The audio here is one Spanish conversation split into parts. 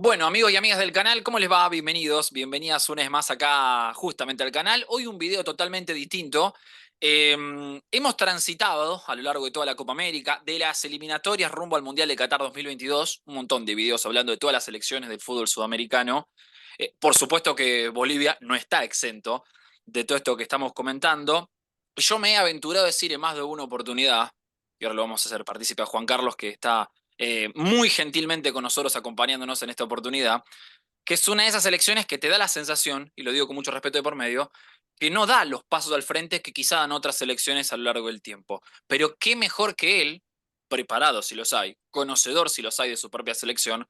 Bueno, amigos y amigas del canal, ¿cómo les va? Bienvenidos, bienvenidas una vez más acá justamente al canal. Hoy un video totalmente distinto. Hemos transitado a lo largo de toda la Copa América, de las eliminatorias rumbo al Mundial de Qatar 2022, un montón de videos hablando de todas las selecciones del fútbol sudamericano. Por supuesto que Bolivia no está exento de todo esto que estamos comentando. Yo me he aventurado a decir en más de una oportunidad, y ahora lo vamos a hacer partícipe a Juan Carlos, que está muy gentilmente con nosotros acompañándonos en esta oportunidad, que es una de esas elecciones que te da la sensación, y lo digo con mucho respeto de por medio, que no da los pasos al frente que quizá dan otras elecciones a lo largo del tiempo. Pero qué mejor que él, preparado si los hay, conocedor si los hay de su propia selección,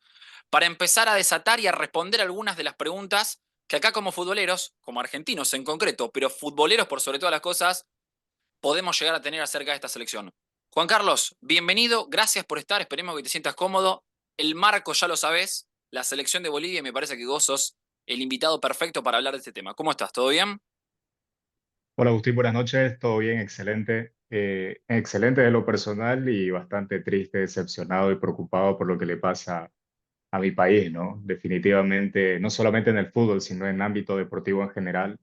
para empezar a desatar y a responder algunas de las preguntas que acá como futboleros, como argentinos en concreto, pero futboleros por sobre todas las cosas, podemos llegar a tener acerca de esta selección. Juan Carlos, bienvenido, gracias por estar, esperemos que te sientas cómodo. El marco ya lo sabes, la selección de Bolivia, y me parece que vos sos el invitado perfecto para hablar de este tema. ¿Cómo estás? ¿Todo bien? Hola Agustín, buenas noches, todo bien, excelente. Excelente de lo personal y bastante triste, decepcionado y preocupado por lo que le pasa a mi país, ¿no? Definitivamente, no solamente en el fútbol, sino en el ámbito deportivo en general,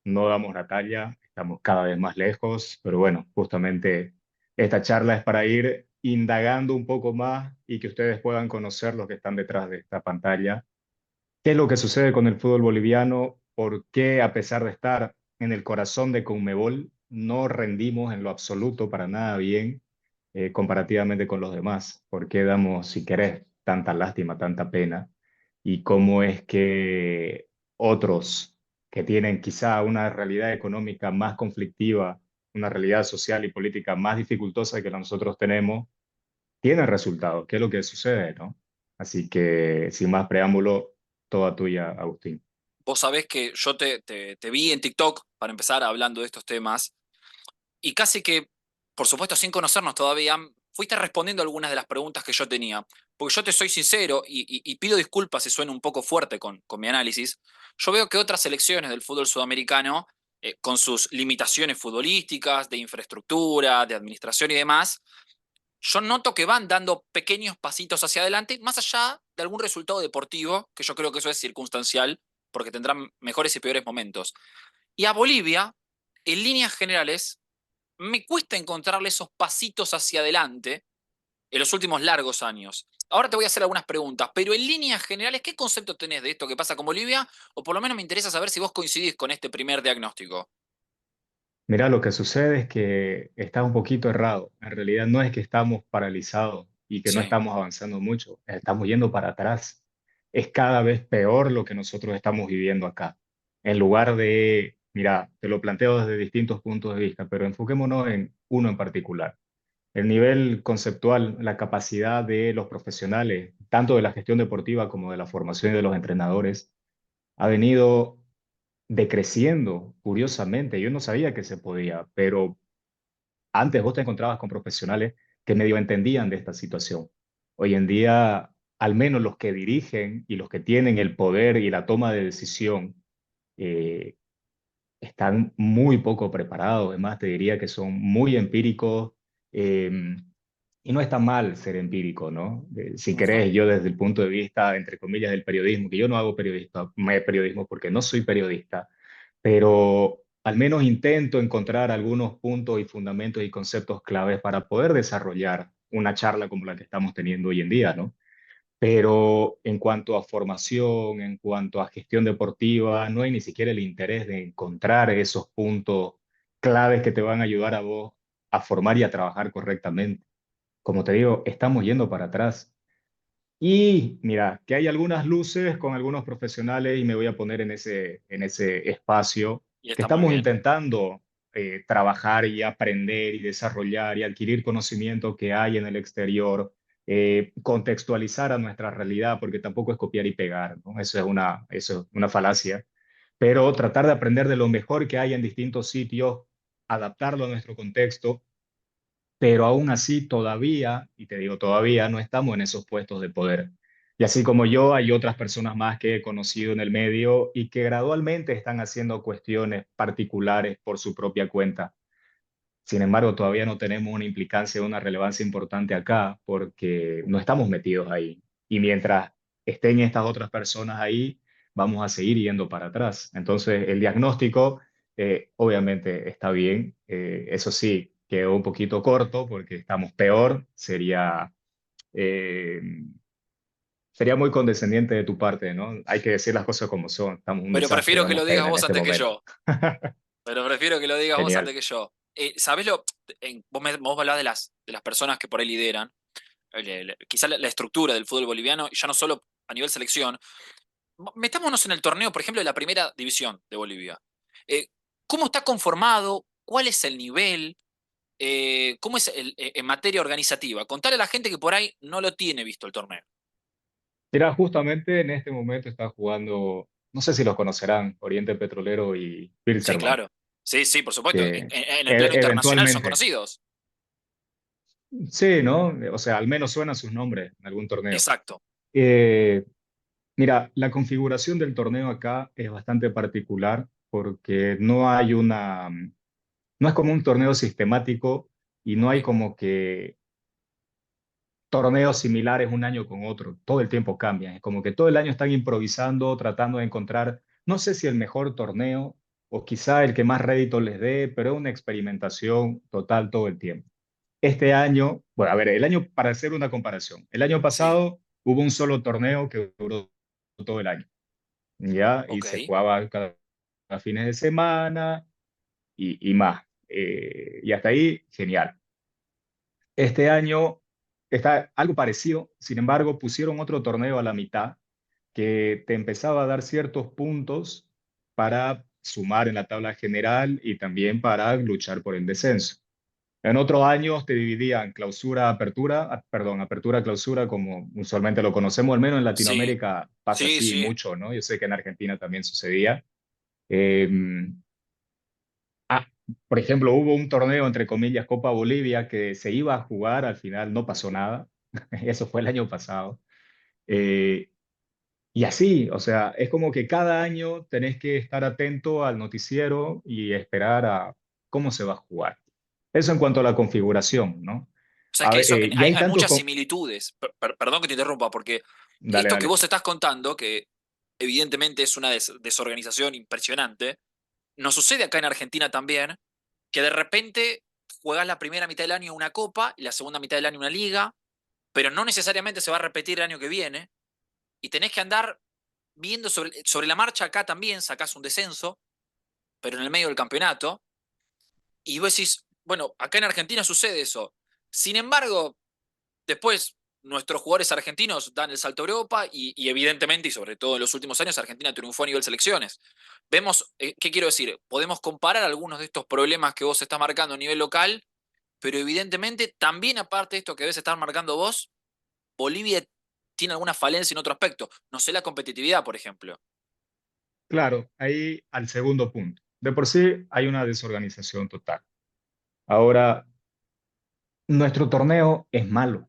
no damos la talla, estamos cada vez más lejos, pero bueno, justamente esta charla es para ir indagando un poco más y que ustedes puedan conocer los que están detrás de esta pantalla. ¿Qué es lo que sucede con el fútbol boliviano? ¿Por qué, a pesar de estar en el corazón de Conmebol, no rendimos en lo absoluto para nada bien comparativamente con los demás? ¿Por qué damos, si querés, tanta lástima, tanta pena? ¿Y cómo es que otros que tienen quizá una realidad económica más conflictiva, una realidad social y política más dificultosa que la nosotros tenemos, tienen resultados? ¿Qué es lo que sucede, no? Así que, sin más preámbulo, toda tuya, Agustín. Vos sabés que yo te vi en TikTok para empezar hablando de estos temas y casi que, por supuesto, sin conocernos todavía, fuiste respondiendo algunas de las preguntas que yo tenía. Porque yo te soy sincero y pido disculpas si suena un poco fuerte con mi análisis. Yo veo que otras selecciones del fútbol sudamericano, con sus limitaciones futbolísticas, de infraestructura, de administración y demás, yo noto que van dando pequeños pasitos hacia adelante, más allá de algún resultado deportivo, que yo creo que eso es circunstancial, porque tendrán mejores y peores momentos. Y a Bolivia, en líneas generales, me cuesta encontrarle esos pasitos hacia adelante en los últimos largos años. Ahora te voy a hacer algunas preguntas, pero en líneas generales, ¿qué concepto tenés de esto que pasa con Bolivia? O por lo menos me interesa saber si vos coincidís con este primer diagnóstico. Mira, lo que sucede es que está un poquito errado. En realidad no es que estamos paralizados y que no Sí, estamos avanzando mucho, estamos yendo para atrás. Es cada vez peor lo que nosotros estamos viviendo acá. En lugar de, mira, te lo planteo desde distintos puntos de vista, pero enfoquémonos en uno en particular. El nivel conceptual, la capacidad de los profesionales, tanto de la gestión deportiva como de la formación y de los entrenadores, ha venido decreciendo, curiosamente. Yo no sabía que se podía, pero antes vos te encontrabas con profesionales que medio entendían de esta situación. Hoy en día, al menos los que dirigen y los que tienen el poder y la toma de decisión, eh, están muy poco preparados. Además, te diría que son muy empíricos. eh, y no está mal ser empírico, ¿no? Si ujú, querés, yo desde el punto de vista, entre comillas, del periodismo, que yo no hago periodismo porque no soy periodista, pero al menos intento encontrar algunos puntos y fundamentos y conceptos claves para poder desarrollar una charla como la que estamos teniendo hoy en día, ¿no? Pero en cuanto a formación, en cuanto a gestión deportiva, no hay ni siquiera el interés de encontrar esos puntos claves que te van a ayudar a vos a formar y a trabajar correctamente. Como te digo, estamos yendo para atrás. Y mira, que hay algunas luces con algunos profesionales y me voy a poner en ese espacio y que está muy estamos bien. intentando trabajar y aprender y desarrollar y adquirir conocimiento que hay en el exterior, contextualizar a nuestra realidad, porque tampoco es copiar y pegar, ¿no? Eso es una falacia, pero tratar de aprender de lo mejor que hay en distintos sitios, adaptarlo a nuestro contexto, pero aún así todavía, y te digo todavía, no estamos en esos puestos de poder. Y así como yo, hay otras personas más que he conocido en el medio y que gradualmente están haciendo cuestiones particulares por su propia cuenta. Sin embargo, todavía no tenemos una implicancia, una relevancia importante acá porque no estamos metidos ahí. Y mientras estén estas otras personas ahí, vamos a seguir yendo para atrás. Entonces, el diagnóstico obviamente está bien. Eso sí, quedó un poquito corto porque estamos peor. Eh, sería muy condescendiente de tu parte, ¿no? Hay que decir las cosas como son. Estamos en un Pero desastre, prefiero que lo vamos digas en vos este antes que momento. yo. Pero prefiero que lo digas vos Genial. antes que yo. ¿Sabés lo? Vos hablás de las personas que por ahí lideran, quizá la estructura del fútbol boliviano, y ya no solo a nivel selección. Metámonos en el torneo, por ejemplo, de la primera división de Bolivia. Eh, ¿Cómo está conformado? ¿Cuál es el nivel? ¿Cómo es en materia organizativa? Contale a la gente que por ahí no lo tiene visto el torneo. Mira, justamente en este momento está jugando, no sé si los conocerán, Oriente Petrolero y Sí, Pilserman, claro. Sí, sí, por supuesto. que En el plano internacional son eventualmente, conocidos. sí, ¿no? O sea, al menos suenan sus nombres en algún torneo. Exacto. Eh, Mira, la configuración del torneo acá es bastante particular porque no es como un torneo sistemático y no Ok. hay como que torneos similares un año con otro. Todo el tiempo cambian. Es como que todo el año están improvisando, tratando de encontrar, no sé si el mejor torneo o quizá el que más rédito les dé, pero es una experimentación total todo el tiempo. Este año, bueno, a ver, el año, para hacer una comparación, el año Sí. pasado hubo un solo torneo que duró todo el año, ¿ya? Y Ok. se jugaba cada fines de semana y más. Y hasta ahí, genial. Este año está algo parecido, sin embargo, pusieron otro torneo a la mitad que te empezaba a dar ciertos puntos para sumar en la tabla general y también para luchar por el descenso. En otros años te dividían clausura, apertura, perdón, apertura, clausura, como usualmente lo conocemos, al menos en Sí. Latinoamérica pasa Sí, así sí. mucho, ¿no? Yo sé que en Argentina también sucedía. Eh, Ah, por ejemplo, hubo un torneo, entre comillas, Copa Bolivia, que se iba a jugar, al final no pasó nada. Eso fue el año pasado. Eh, y así, o sea, es como que cada año tenés que estar atento al noticiero y esperar a cómo se va a jugar. Eso en cuanto a la configuración, ¿no? O sea, es que eso, Y hay hay tantos... muchas similitudes. Perdón que te interrumpa, porque Dale, esto que dale. vos estás contando, que evidentemente es una desorganización impresionante, nos sucede acá en Argentina también, que de repente jugás la primera mitad del año una copa y la segunda mitad del año una liga, pero no necesariamente se va a repetir el año que viene, y tenés que andar viendo sobre la marcha acá también, sacás un descenso, pero en el medio del campeonato, y vos decís, bueno, acá en Argentina sucede eso. Sin embargo, después nuestros jugadores argentinos dan el salto a Europa y evidentemente, y sobre todo en los últimos años, Argentina triunfó a nivel selecciones. Vemos, ¿qué quiero decir? Podemos comparar algunos de estos problemas que vos estás marcando a nivel local, pero evidentemente también aparte de esto que debes estar marcando vos, Bolivia tiene alguna falencia en otro aspecto. No sé, la competitividad, por ejemplo. Claro, ahí al segundo punto. De por sí hay una desorganización total. Ahora, nuestro torneo es malo.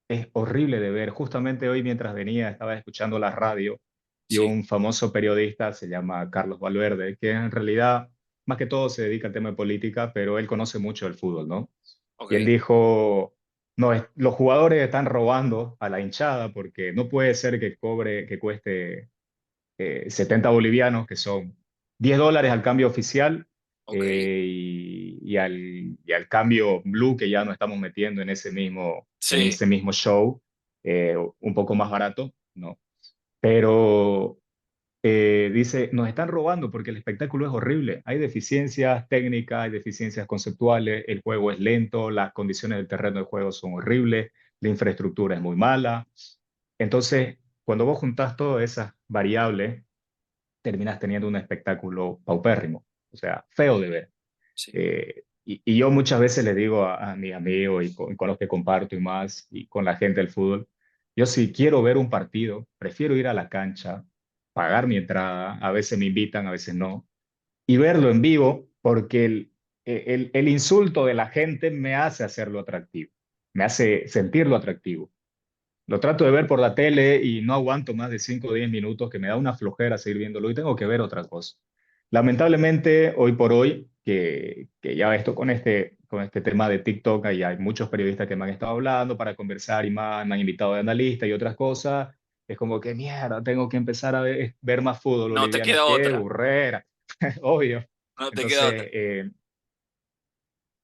Es horrible de ver. Justamente hoy mientras venía estaba escuchando la radio y Sí, un famoso periodista se llama Carlos Valverde, que en realidad más que todo se dedica al tema de política, pero él conoce mucho el fútbol, ¿no? ok, Y él dijo, no, los jugadores están robando a la hinchada porque no puede ser que cueste 70 bolivianos, que son $10 al cambio oficial, ok, y al cambio blue que ya no estamos metiendo en sí, ese mismo show, un poco más barato, ¿no? Pero dice, nos están robando porque el espectáculo es horrible. Hay deficiencias técnicas, hay deficiencias conceptuales, el juego es lento, las condiciones del terreno de juego son horribles, la infraestructura es muy mala. Entonces, cuando vos juntás todas esas variables, terminas teniendo un espectáculo paupérrimo, o sea, feo de ver. sí, Y yo muchas veces le digo a mis amigos con los que comparto y más, y con la gente del fútbol, yo si quiero ver un partido, prefiero ir a la cancha, pagar mi entrada, a veces me invitan, a veces no, y verlo en vivo, porque el insulto de la gente me hace hacerlo atractivo, me hace sentirlo atractivo. Lo trato de ver por la tele y no aguanto más de 5 o 10 minutos, que me da una flojera seguir viéndolo y tengo que ver otra cosa. Lamentablemente, hoy por hoy, que ya esto con este tema de TikTok, y hay muchos periodistas que me han estado hablando para conversar y más, me han invitado de analista y otras cosas, Es como que mierda, tengo que empezar a ver más fútbol No te boliviano, queda qué otra, burrera, obvio. no te queda Entonces, otra.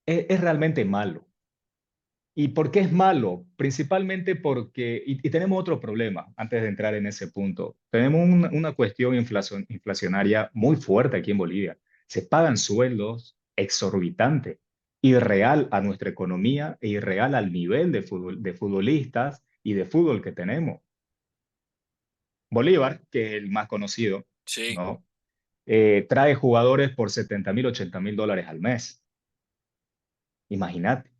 es realmente malo. ¿Y por qué es malo? Principalmente porque, y tenemos otro problema antes de entrar en ese punto. Tenemos una cuestión inflacionaria muy fuerte aquí en Bolivia. Se pagan sueldos exorbitantes, irreal a nuestra economía e irreal al nivel de futbolistas y de fútbol que tenemos. Bolívar, que es el más conocido, Sí, ¿no? Trae jugadores por 70.000, 80.000 dólares al mes. Imagínate.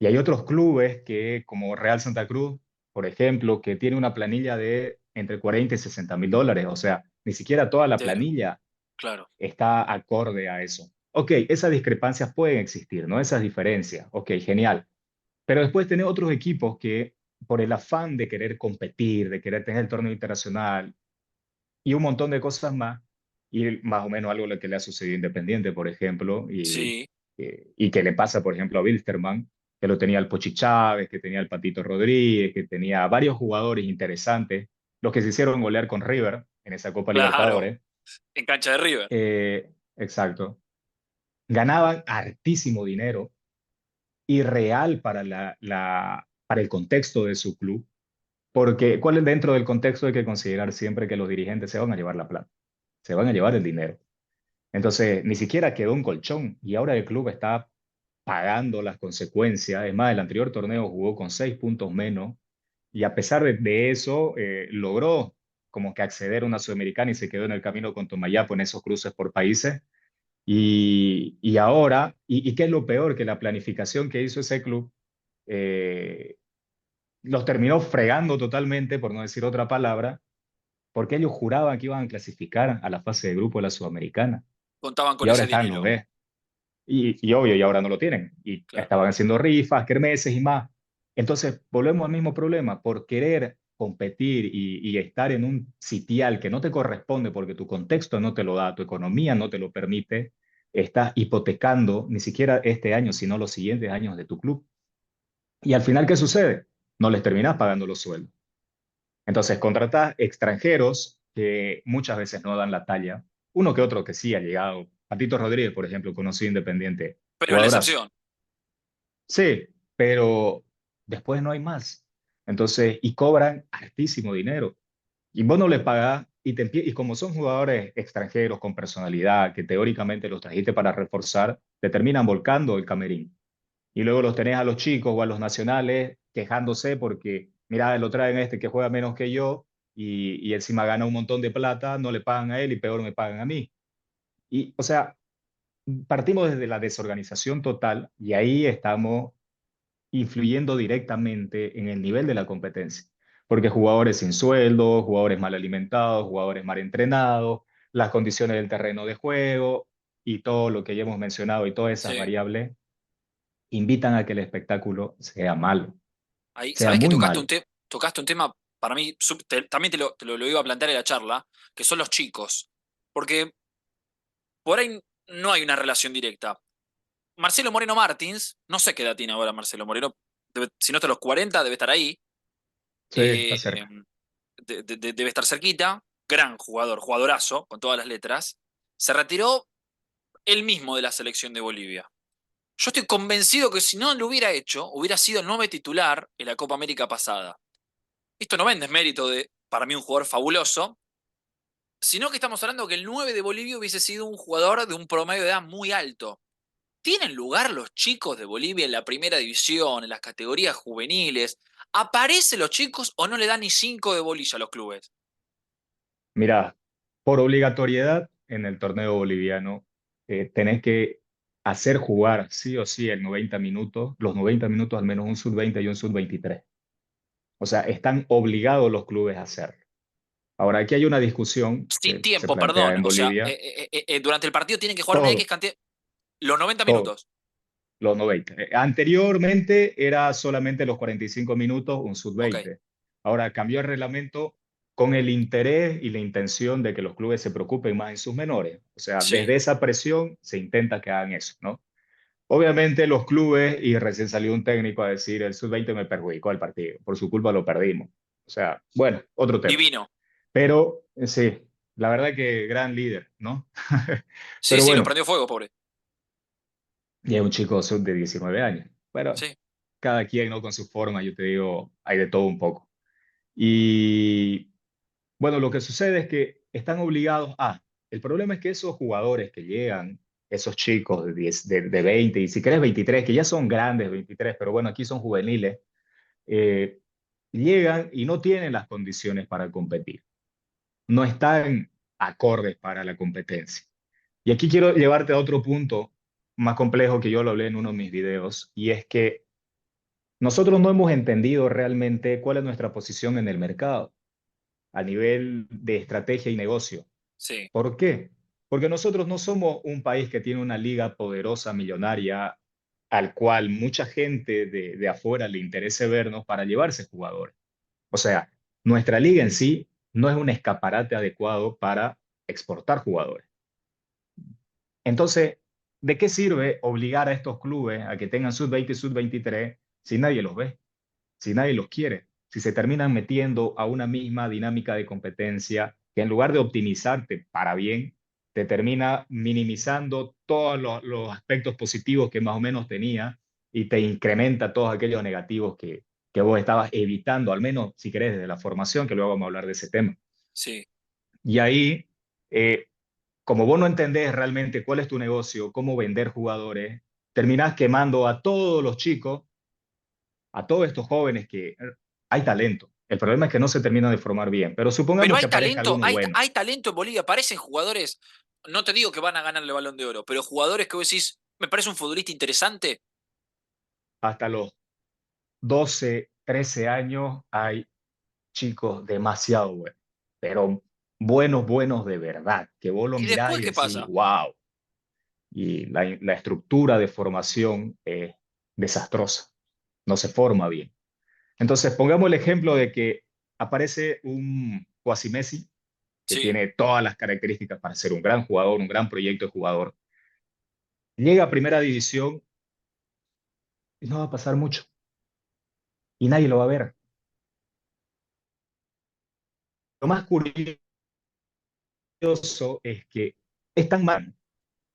Y hay otros clubes que, como Real Santa Cruz, por ejemplo, que tiene una planilla de entre 40 y 60.000 dólares. O sea, ni siquiera toda la entero, planilla claro. está acorde a eso. Ok, esas discrepancias pueden existir, ¿no? Esas diferencias. Ok, genial. Pero después tenés otros equipos que, por el afán de querer competir, de querer tener el torneo internacional y un montón de cosas más, y más o menos algo lo que le ha sucedido a Independiente, por ejemplo, Sí, y que le pasa, por ejemplo, a Wilstermann, que lo tenía el Pochi Chávez, que tenía el Patito Rodríguez, que tenía varios jugadores interesantes, los que se hicieron golear con River en esa Copa claro, Libertadores. en cancha de River. Exacto. Ganaban hartísimo dinero, irreal para el contexto de su club, porque ¿cuál es dentro del contexto? Hay que considerar siempre que los dirigentes se van a llevar la plata, se van a llevar el dinero. Entonces, ni siquiera quedó un colchón y ahora el club está pagando las consecuencias. Es más, el anterior torneo jugó con 6 puntos menos y a pesar de eso, logró como que acceder a una Sudamericana y se quedó en el camino con Tomayapo en esos cruces por países. Y ahora, y qué es lo peor, que la planificación que hizo ese club eh, los terminó fregando totalmente, por no decir otra palabra, porque ellos juraban que iban a clasificar a la fase de grupo de la Sudamericana Contaban y con ahora ese están los dinero. B. Y obvio, y ahora no lo tienen. Y Claro. estaban haciendo rifas, kermeses y más. Entonces, volvemos al mismo problema. Por querer competir y estar en un sitial que no te corresponde porque tu contexto no te lo da, tu economía no te lo permite, estás hipotecando ni siquiera este año, sino los siguientes años de tu club. Y al final, ¿qué sucede? No les terminas pagando los sueldos. Entonces, contratás extranjeros que muchas veces no dan la talla. Uno que otro que sí ha llegado. Patito Rodríguez, por ejemplo, conocido Independiente, Pero es la jugadorazo. excepción. Sí, pero después no hay más. Entonces, y cobran altísimo dinero. Y vos no les pagás, y como son jugadores extranjeros con personalidad, que teóricamente los trajiste para reforzar, te terminan volcando el camerín. Y luego los tenés a los chicos o a los nacionales quejándose porque, mira, lo traen a este que juega menos que yo y encima gana un montón de plata, no le pagan a él y peor me pagan a mí. Y, o sea, partimos desde la desorganización total y ahí estamos influyendo directamente en el nivel de la competencia. Porque jugadores sin sueldo, jugadores mal alimentados, jugadores mal entrenados, las condiciones del terreno de juego y todo lo que ya hemos mencionado y todas esas Sí. variables invitan a que el espectáculo sea malo, Ahí, sea ¿sabés que muy malo. tocaste un tema para mí, también lo iba a plantear en la charla, que son los chicos? Porque por ahí no hay una relación directa. Marcelo Moreno Martins, no sé qué edad tiene ahora Marcelo Moreno, si no está a los 40, debe estar ahí. Sí, está eh, cerca. debe estar cerquita. Gran jugador, jugadorazo, con todas las letras. Se retiró él mismo de la selección de Bolivia. Yo estoy convencido que si no lo hubiera hecho, hubiera sido el 9 titular en la Copa América pasada. Esto no va en desmérito de, para mí, un jugador fabuloso, sino que estamos hablando que el 9 de Bolivia hubiese sido un jugador de un promedio de edad muy alto. ¿Tienen lugar los chicos de Bolivia en la primera división, en las categorías juveniles? ¿Aparecen los chicos o no le dan ni 5 de bolilla a los clubes? Mira, por obligatoriedad en el torneo boliviano, tenés que hacer jugar sí o sí el 90 minutos, los 90 minutos al menos un sub-20 y un sub-23. O sea, están obligados los clubes a hacerlo. Ahora, aquí hay una discusión Sin que se tiempo, plantea perdón. en O sea, Bolivia, durante el partido tienen que jugar una X todo, cantidad. Los 90 todo, minutos. los 90. Anteriormente era solamente los 45 minutos, un Ok, sub-20. Ahora cambió el reglamento con el interés y la intención de que los clubes se preocupen más en sus menores. O sea, sí, desde esa presión se intenta que hagan eso, ¿no? Obviamente los clubes, y recién salió un técnico a decir, el sub-20 me perjudicó el partido, por su culpa lo perdimos. O sea, bueno, otro tema. Divino. Pero sí, la verdad que gran líder, ¿no? Sí, Pero sí, lo bueno, prendió fuego, pobre. y es un chico sub de 19 años. Bueno, Sí, cada quien, ¿no? Con su forma, yo te digo, hay de todo un poco. Y bueno, lo que sucede es que están obligados a... El problema es que esos jugadores que llegan, esos chicos de, 10 de 20, y si querés 23, que ya son grandes, 23, pero bueno, aquí son juveniles, eh, llegan y no tienen las condiciones para competir. No están acordes para la competencia. Y aquí quiero llevarte a otro punto más complejo que yo lo hablé en uno de mis videos, y es que nosotros no hemos entendido realmente cuál es nuestra posición en el mercado a nivel de estrategia y negocio. sí, ¿Por qué? Porque nosotros no somos un país que tiene una liga poderosa, millonaria, al cual mucha gente de afuera le interese vernos para llevarse jugadores. O sea, nuestra liga en sí no es un escaparate adecuado para exportar jugadores. Entonces, ¿de qué sirve obligar a estos clubes a que tengan sub-20 y sub-23 si nadie los ve, si nadie los quiere, si se terminan metiendo a una misma dinámica de competencia que en lugar de optimizarte para bien, te termina minimizando todos los aspectos positivos que más o menos tenía y te incrementa todos aquellos negativos que vos estabas evitando, al menos si querés desde la formación, que luego vamos a hablar de ese tema. sí. Y ahí, eh, como vos no entendés realmente cuál es tu negocio, cómo vender jugadores, terminás quemando a todos los chicos, a todos estos jóvenes que hay talento. El problema es que no se terminan de formar bien, pero Pero supongamos que aparezca alguno bueno. hay talento en Bolivia. Parecen jugadores, no te digo que van a ganar el Balón de Oro, pero jugadores que vos decís, me parece un futbolista interesante. Hasta los 12, 13 años hay chicos demasiado buenos, pero buenos, buenos de verdad, que vos lo ¿Y mirás después y qué decís, pasa? wow. Y la estructura de formación es desastrosa, no se forma bien. Entonces, pongamos el ejemplo de que aparece un Cuasi Messi que Sí. tiene todas las características para ser un gran jugador, un gran proyecto de jugador. Llega a primera división y no va a pasar mucho y nadie lo va a ver. Lo más curioso es que es tan mal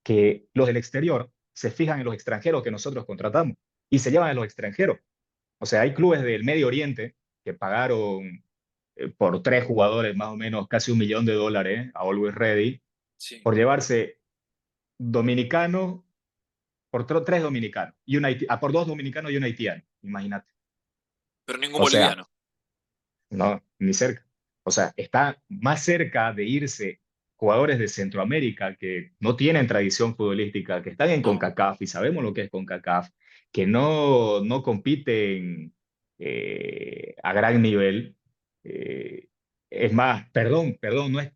que los del exterior se fijan en los extranjeros que nosotros contratamos y se llevan a los extranjeros. O sea, hay clubes del Medio Oriente que pagaron por 3 jugadores más o menos casi $1 millón a Always Ready Sí, por llevarse dominicanos, por 3 dominicanos y por 2 dominicanos y un haitiano, imagínate. pero ningún O sea, boliviano. no, ni cerca. O sea, está más cerca de irse jugadores de Centroamérica que no tienen tradición futbolística, que están en No. CONCACAF y sabemos lo que es CONCACAF, que no compiten a gran nivel. Eh, es más, perdón,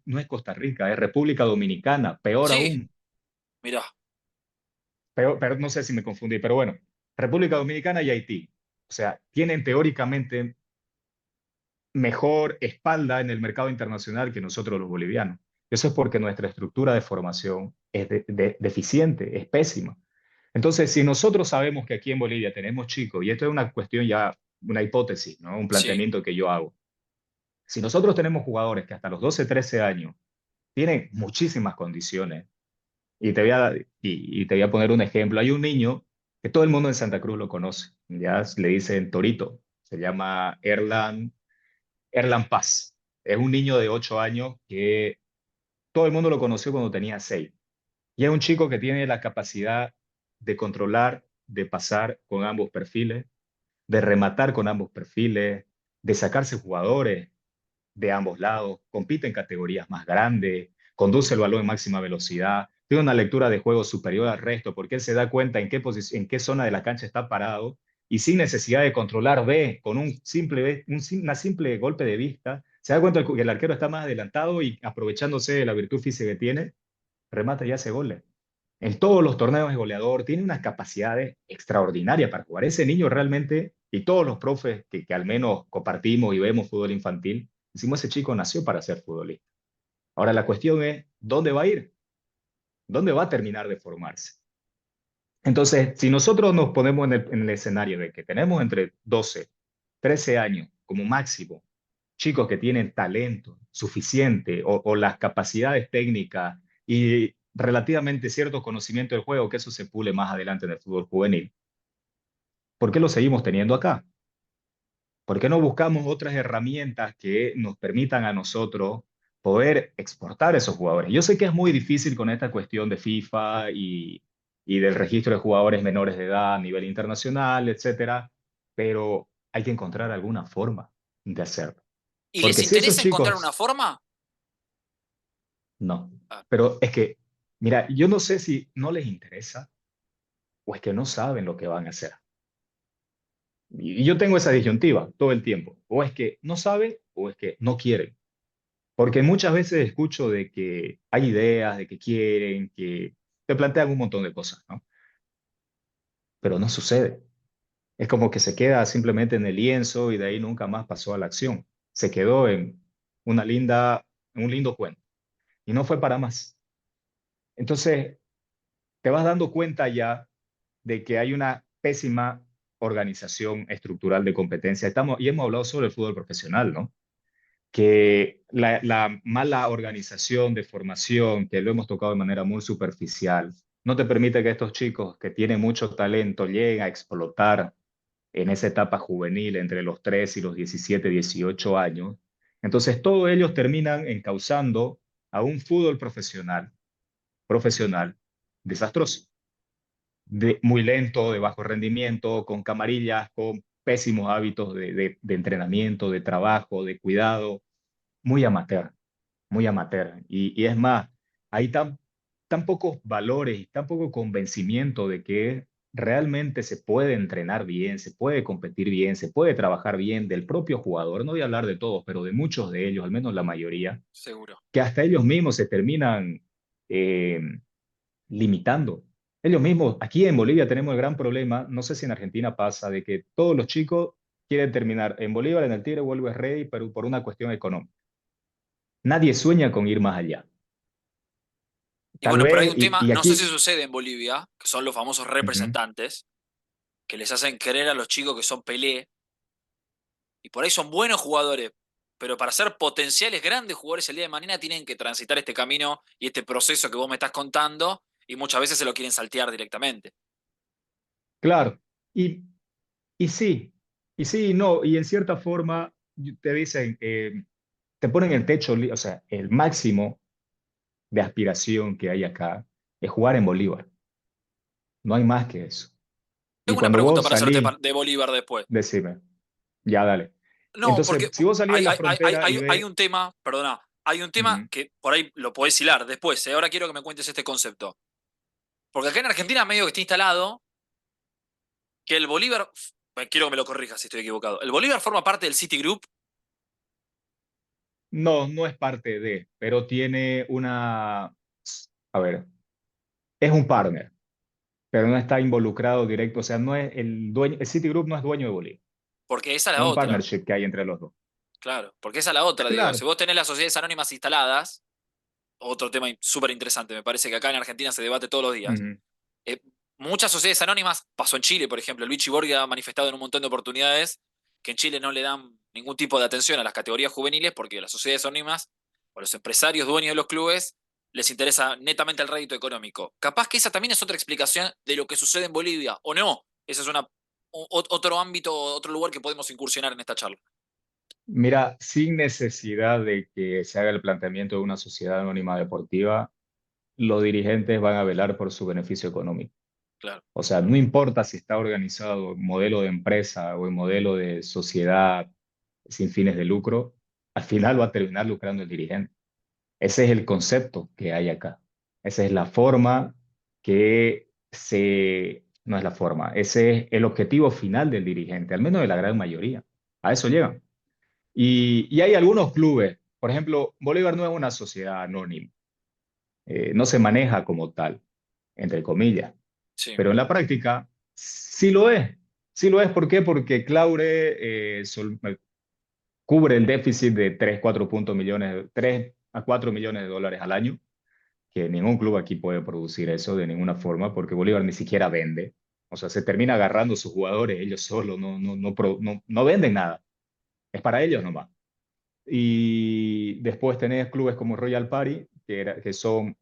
no es Costa Rica, es República Dominicana, peor Sí, aún. mirá. Pero no sé si me confundí, pero bueno, República Dominicana y Haití. O sea, tienen teóricamente mejor espalda en el mercado internacional que nosotros los bolivianos. Eso es porque nuestra estructura de formación es deficiente, es pésima. Entonces, si nosotros sabemos que aquí en Bolivia tenemos chicos, y esto es una cuestión ya, una hipótesis, ¿no? Un Sí, planteamiento que yo hago. Si nosotros tenemos jugadores que hasta los 12, 13 años tienen muchísimas condiciones, y te voy a poner un ejemplo. Hay un niño que todo el mundo en Santa Cruz lo conoce, ya le dicen Torito, se llama Erlan Paz. Es un niño de 8 años que todo el mundo lo conoció cuando tenía 6. Y es un chico que tiene la capacidad de controlar, de pasar con ambos perfiles, de rematar con ambos perfiles, de sacarse jugadores de ambos lados, compite en categorías más grandes, conduce el balón en máxima velocidad, tiene una lectura de juego superior al resto, porque él se da cuenta en qué posición, en qué zona de la cancha está parado y sin necesidad de controlar ve con una simple golpe de vista, se da cuenta que el arquero está más adelantado y aprovechándose de la virtud física que tiene, remata y hace goles. En todos los torneos es goleador, tiene unas capacidades extraordinarias para jugar. Ese niño realmente, y todos los profes que al menos compartimos y vemos fútbol infantil, decimos, ese chico nació para ser futbolista. Ahora la cuestión es, ¿dónde va a ir? ¿Dónde va a terminar de formarse? Entonces, si nosotros nos ponemos en el escenario de que tenemos entre 12, 13 años como máximo chicos que tienen talento suficiente o las capacidades técnicas y relativamente cierto conocimiento del juego, que eso se pule más adelante en el fútbol juvenil, ¿por qué lo seguimos teniendo acá? ¿Por qué no buscamos otras herramientas que nos permitan a nosotros poder exportar esos jugadores? Yo sé que es muy difícil con esta cuestión de FIFA y del registro de jugadores menores de edad a nivel internacional, etcétera, pero hay que encontrar alguna forma de hacerlo. ¿Y les Porque si esos interesa encontrar una chicos, forma? no, Ah, pero es que, mira, yo no sé si no les interesa o es que no saben lo que van a hacer. Y yo tengo esa disyuntiva todo el tiempo. O es que no saben o es que no quieren. Porque muchas veces escucho de que hay ideas, de que quieren, que te plantean un montón de cosas, ¿no? Pero no sucede. Es como que se queda simplemente en el lienzo y de ahí nunca más pasó a la acción. Se quedó en en un lindo cuento y no fue para más. Entonces, te vas dando cuenta ya de que hay una pésima organización estructural de competencia. Y hemos hablado sobre el fútbol profesional, ¿no? Que la mala organización de formación, que lo hemos tocado de manera muy superficial, no te permite que estos chicos que tienen mucho talento lleguen a explotar en esa etapa juvenil entre los 3 y los 17, 18 años. Entonces, todos ellos terminan encauzando a un fútbol profesional desastroso, muy lento, de bajo rendimiento, con camarillas, con pésimos hábitos de entrenamiento, de trabajo, de cuidado, muy amateur, muy amateur. Y es más, hay tan pocos valores y tan poco convencimiento de que realmente se puede entrenar bien, se puede competir bien, se puede trabajar bien del propio jugador. No voy a hablar de todos, pero de muchos de ellos, al menos la mayoría, seguro. que hasta ellos mismos se terminan eh, limitando. Ellos mismos, aquí en Bolivia tenemos el gran problema, no sé si en Argentina pasa, de que todos los chicos quieren terminar en Bolívar, en el Tigre, Always Ready, pero por una cuestión económica. Nadie sueña con ir más allá. Y Tal bueno, pero hay vez, un tema, y no sé si aquí, sucede en Bolivia, que son los famosos ujú, representantes, que les hacen creer a los chicos que son Pelé, y por ahí son buenos jugadores, pero para ser potenciales grandes jugadores el día de mañana tienen que transitar este camino y este proceso que vos me estás contando, y muchas veces se lo quieren saltear directamente. claro, y, y sí, y sí, no, y en cierta forma te dicen, te ponen el techo, o sea, el máximo de aspiración que hay acá es jugar en Bolívar, no hay más que eso. Y Tengo una cuando pregunta vos para hacerte salís, de Bolívar después. decime, ya dale. No, Entonces, porque si vos salís de la frontera y hay ves, un tema, perdona, hay un tema ujú, que por ahí lo podés hilar después, ¿eh? Ahora quiero que me cuentes este concepto. Porque acá en Argentina medio que está instalado que el Bolívar, quiero que me lo corrijas si estoy equivocado, ¿el Bolívar forma parte del Citigroup? no, no es parte de, pero tiene a ver, es un partner, pero no está involucrado directo, o sea, no es el dueño, el Citigroup no es dueño de Bolívar, Porque esa es es la un otra, partnership que hay entre los dos. claro, porque esa es la otra, digo, si Claro. vos tenés las sociedades anónimas instaladas, otro tema súper interesante, me parece que acá en Argentina se debate todos los días. Ujú. eh, Muchas sociedades anónimas, pasó en Chile, por ejemplo, Luigi Borghi ha manifestado en un montón de oportunidades que en Chile no le dan ningún tipo de atención a las categorías juveniles porque las sociedades anónimas o los empresarios dueños de los clubes les interesa netamente el rédito económico. Capaz que esa también es otra explicación de lo que sucede en Bolivia, o no. Ese es otro ámbito, otro lugar que podemos incursionar en esta charla. Mira, sin necesidad de que se haga el planteamiento de una sociedad anónima deportiva, los dirigentes van a velar por su beneficio económico. Claro. O sea, no importa si está organizado en modelo de empresa o en modelo de sociedad sin fines de lucro, al final va a terminar lucrando el dirigente. Ese es el concepto que hay acá. Esa es la forma no es la forma, ese es el objetivo final del dirigente, al menos de la gran mayoría. A eso llegan. Y hay algunos clubes, por ejemplo, Bolívar no es una sociedad anónima, no se maneja como tal, entre comillas, Sí. pero en la práctica sí lo es. Sí lo es, ¿por qué? Porque Claure cubre el déficit de 3 a 4 millones de dólares al año, que ningún club aquí puede producir eso de ninguna forma, porque Bolívar ni siquiera vende. O sea, se termina agarrando sus jugadores ellos solos, no venden nada. Es para ellos nomás. Y después tenés clubes como Royal Party, que son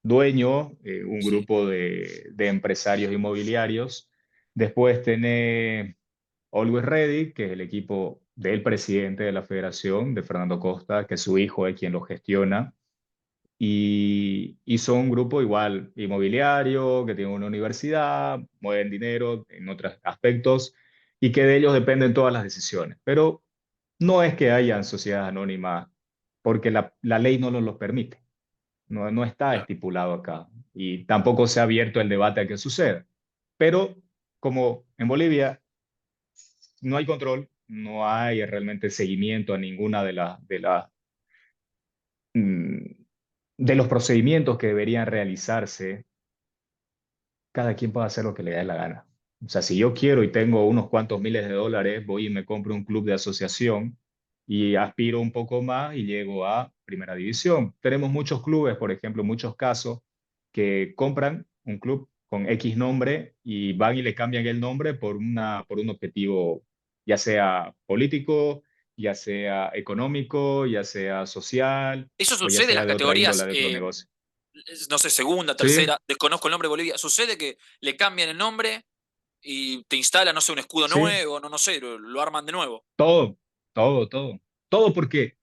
dueños, un Sí. grupo de empresarios inmobiliarios. Después tenés Always Ready, que es el equipo del presidente de la federación, de Fernando Costa, que su hijo es quien lo gestiona. Y son un grupo igual inmobiliario, que tiene una universidad, mueven dinero en otros aspectos y que de ellos dependen todas las decisiones. Pero no es que hayan sociedades anónimas porque la ley no nos los permite. No está Claro. estipulado acá y tampoco se ha abierto el debate a que suceda. Pero como en Bolivia no hay control, no hay realmente seguimiento a ninguna mm, de los procedimientos que deberían realizarse, cada quien puede hacer lo que le dé la gana. O sea, si yo quiero y tengo unos cuantos miles de dólares, voy y me compro un club de asociación y aspiro un poco más y llego a primera división. Tenemos muchos clubes, por ejemplo, muchos casos que compran un club con X nombre y van y le cambian el nombre por un objetivo, ya sea político, ya sea económico, ya sea social Eso o ya sucede en las sea de otra índole categorías, de otro negocio. no sé, segunda, Sí, tercera, desconozco el nombre de Bolivia. Sucede que le cambian el nombre y te instalan, no sé, un escudo sí, nuevo, no sé, lo arman de nuevo. todo, todo, todo. Todo porque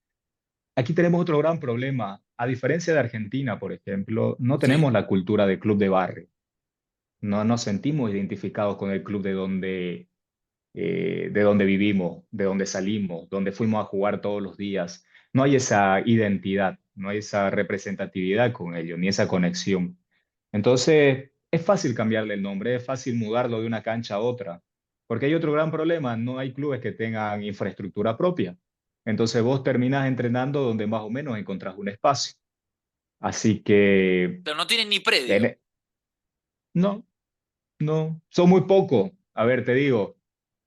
aquí tenemos otro gran problema. A diferencia de Argentina, por ejemplo, no Sí, tenemos la cultura de club de barrio. No nos sentimos identificados con el club de donde vivimos, de donde salimos, donde fuimos a jugar todos los días. No hay esa identidad, no hay esa representatividad con ellos, ni esa conexión. Entonces, es fácil cambiarle el nombre, es fácil mudarlo de una cancha a otra, porque hay otro gran problema, no hay clubes que tengan infraestructura propia. Entonces vos terminás entrenando donde más o menos encontrás un espacio. Así que, pero no tienen ni predio. en- no, no, son muy pocos. A ver, te digo,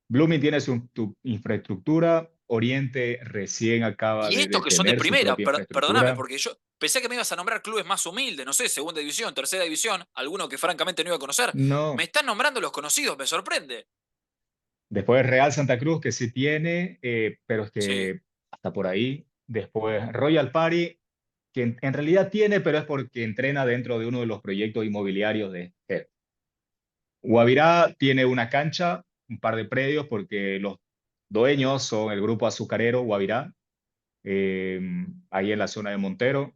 Blooming tiene tu infraestructura, Oriente recién acaba Y de estos que son de tener su primera, propia perdóname, infraestructura. porque yo pensé que me ibas a nombrar clubes más humildes, no sé, segunda división, tercera división, alguno que francamente no iba a conocer. Me No, están nombrando los conocidos, me sorprende. después Real Santa Cruz, que sí tiene, pero es Sí, que hasta por ahí. Después Royal Party, que en realidad tiene, pero es porque entrena dentro de uno de los proyectos inmobiliarios de GEP. Guavirá tiene una cancha, un par de predios, porque los dueños son el grupo azucarero Guavirá, eh, ahí en la zona de Montero.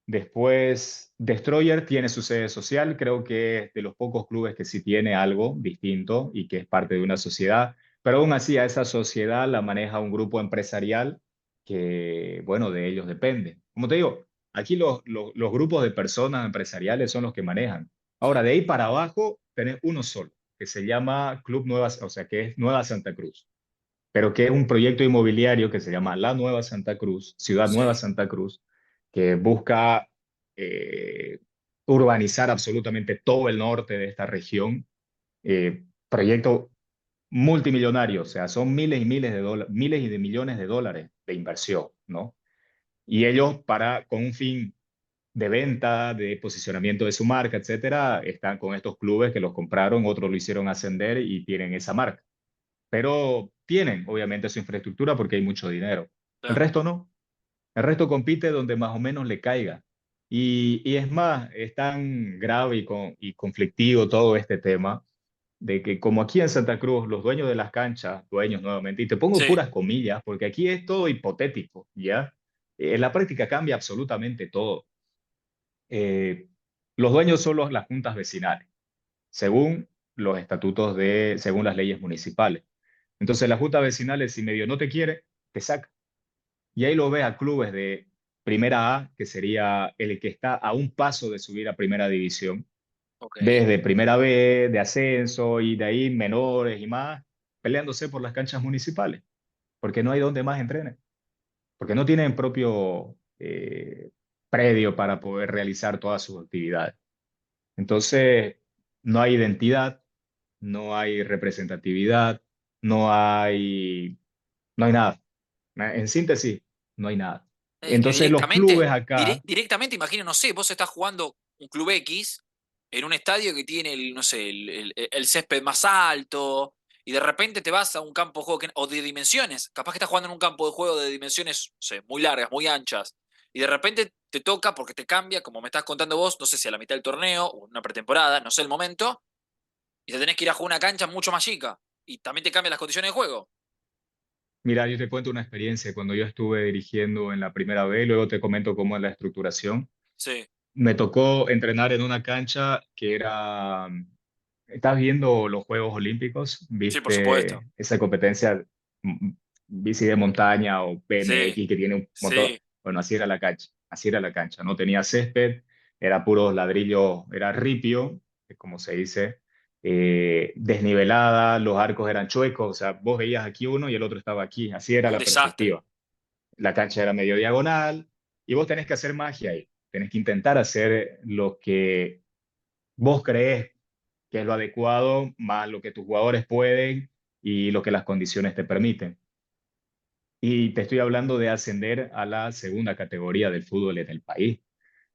Después, Destroyer tiene su sede social, creo que es de los pocos clubes que sí tiene algo distinto y que es parte de una sociedad, pero aún así a esa sociedad la maneja un grupo empresarial que, bueno, de ellos depende. Como te digo, aquí los grupos de personas empresariales son los que manejan. sí, Ahora, de ahí para abajo, tenés uno solo, que se llama Club Nueva, o sea, que es Nueva Santa Cruz, pero que es un proyecto inmobiliario que se llama La Nueva Santa Cruz, Ciudad Nueva sí. Santa Cruz, que busca eh, urbanizar absolutamente todo el norte de esta región. Proyecto multimillonario, o sea, son miles y miles de dólares, miles y de millones de dólares de inversión, ¿no? Y ellos, con un fin de venta, de posicionamiento de su marca, etcétera, están con estos clubes que los compraron, otros lo hicieron ascender y tienen esa marca, pero tienen obviamente su infraestructura porque hay mucho dinero. El Claro. resto no. El resto compite donde más o menos le caiga. Y es más, es tan grave y conflictivo todo este tema de que como aquí en Santa Cruz, los dueños de las canchas, dueños nuevamente, y te pongo Sí, puras comillas, porque aquí es todo hipotético, ¿ya? En la práctica cambia absolutamente todo. Eh, los dueños son las juntas vecinales, según los estatutos según las leyes municipales. Entonces la junta vecinal, si medio no te quiere, te saca. Y ahí lo ves a clubes de primera A, que sería el que está a un paso de subir a primera división, ok. desde primera B, de ascenso y de ahí menores y más, peleándose por las canchas municipales, porque no hay donde más entrenen, porque no tienen propio predio para poder realizar todas sus actividades. Entonces, no hay identidad, no hay representatividad, no hay, no hay nada. En síntesis, no hay nada. Es que Entonces los clubes acá, directamente imagino, no sé, vos estás jugando un club X en un estadio que tiene el, no sé, el césped más alto, y de repente te vas a un campo de juego o de dimensiones. Capaz que estás jugando en un campo de juego de dimensiones, no sé, muy largas, muy anchas. Y de repente te toca porque te cambia, como me estás contando vos, no sé si a la mitad del torneo o en una pretemporada, no sé el momento, y te tenés que ir a jugar una cancha mucho más chica. Y también te cambian las condiciones de juego. Mira, yo te cuento una experiencia cuando yo estuve dirigiendo en la primera B, luego te comento cómo es la estructuración. Sí, Me tocó entrenar en una cancha que era, estás viendo los Juegos Olímpicos, sí, por supuesto. viste esa competencia bici de montaña o Sí, BMX que tiene un montón. sí, Bueno, así era la cancha, así era la cancha. No tenía césped, era puro ladrillo, era ripio, es como se dice, desnivelada, los arcos eran chuecos, o sea, vos veías aquí uno y el otro estaba aquí, así era un la desastre. perspectiva. La cancha era medio diagonal y vos tenés que hacer magia ahí, tenés que intentar hacer lo que vos creés que es lo adecuado, más lo que tus jugadores pueden y lo que las condiciones te permiten. Y te estoy hablando de ascender a la segunda categoría del fútbol en el país.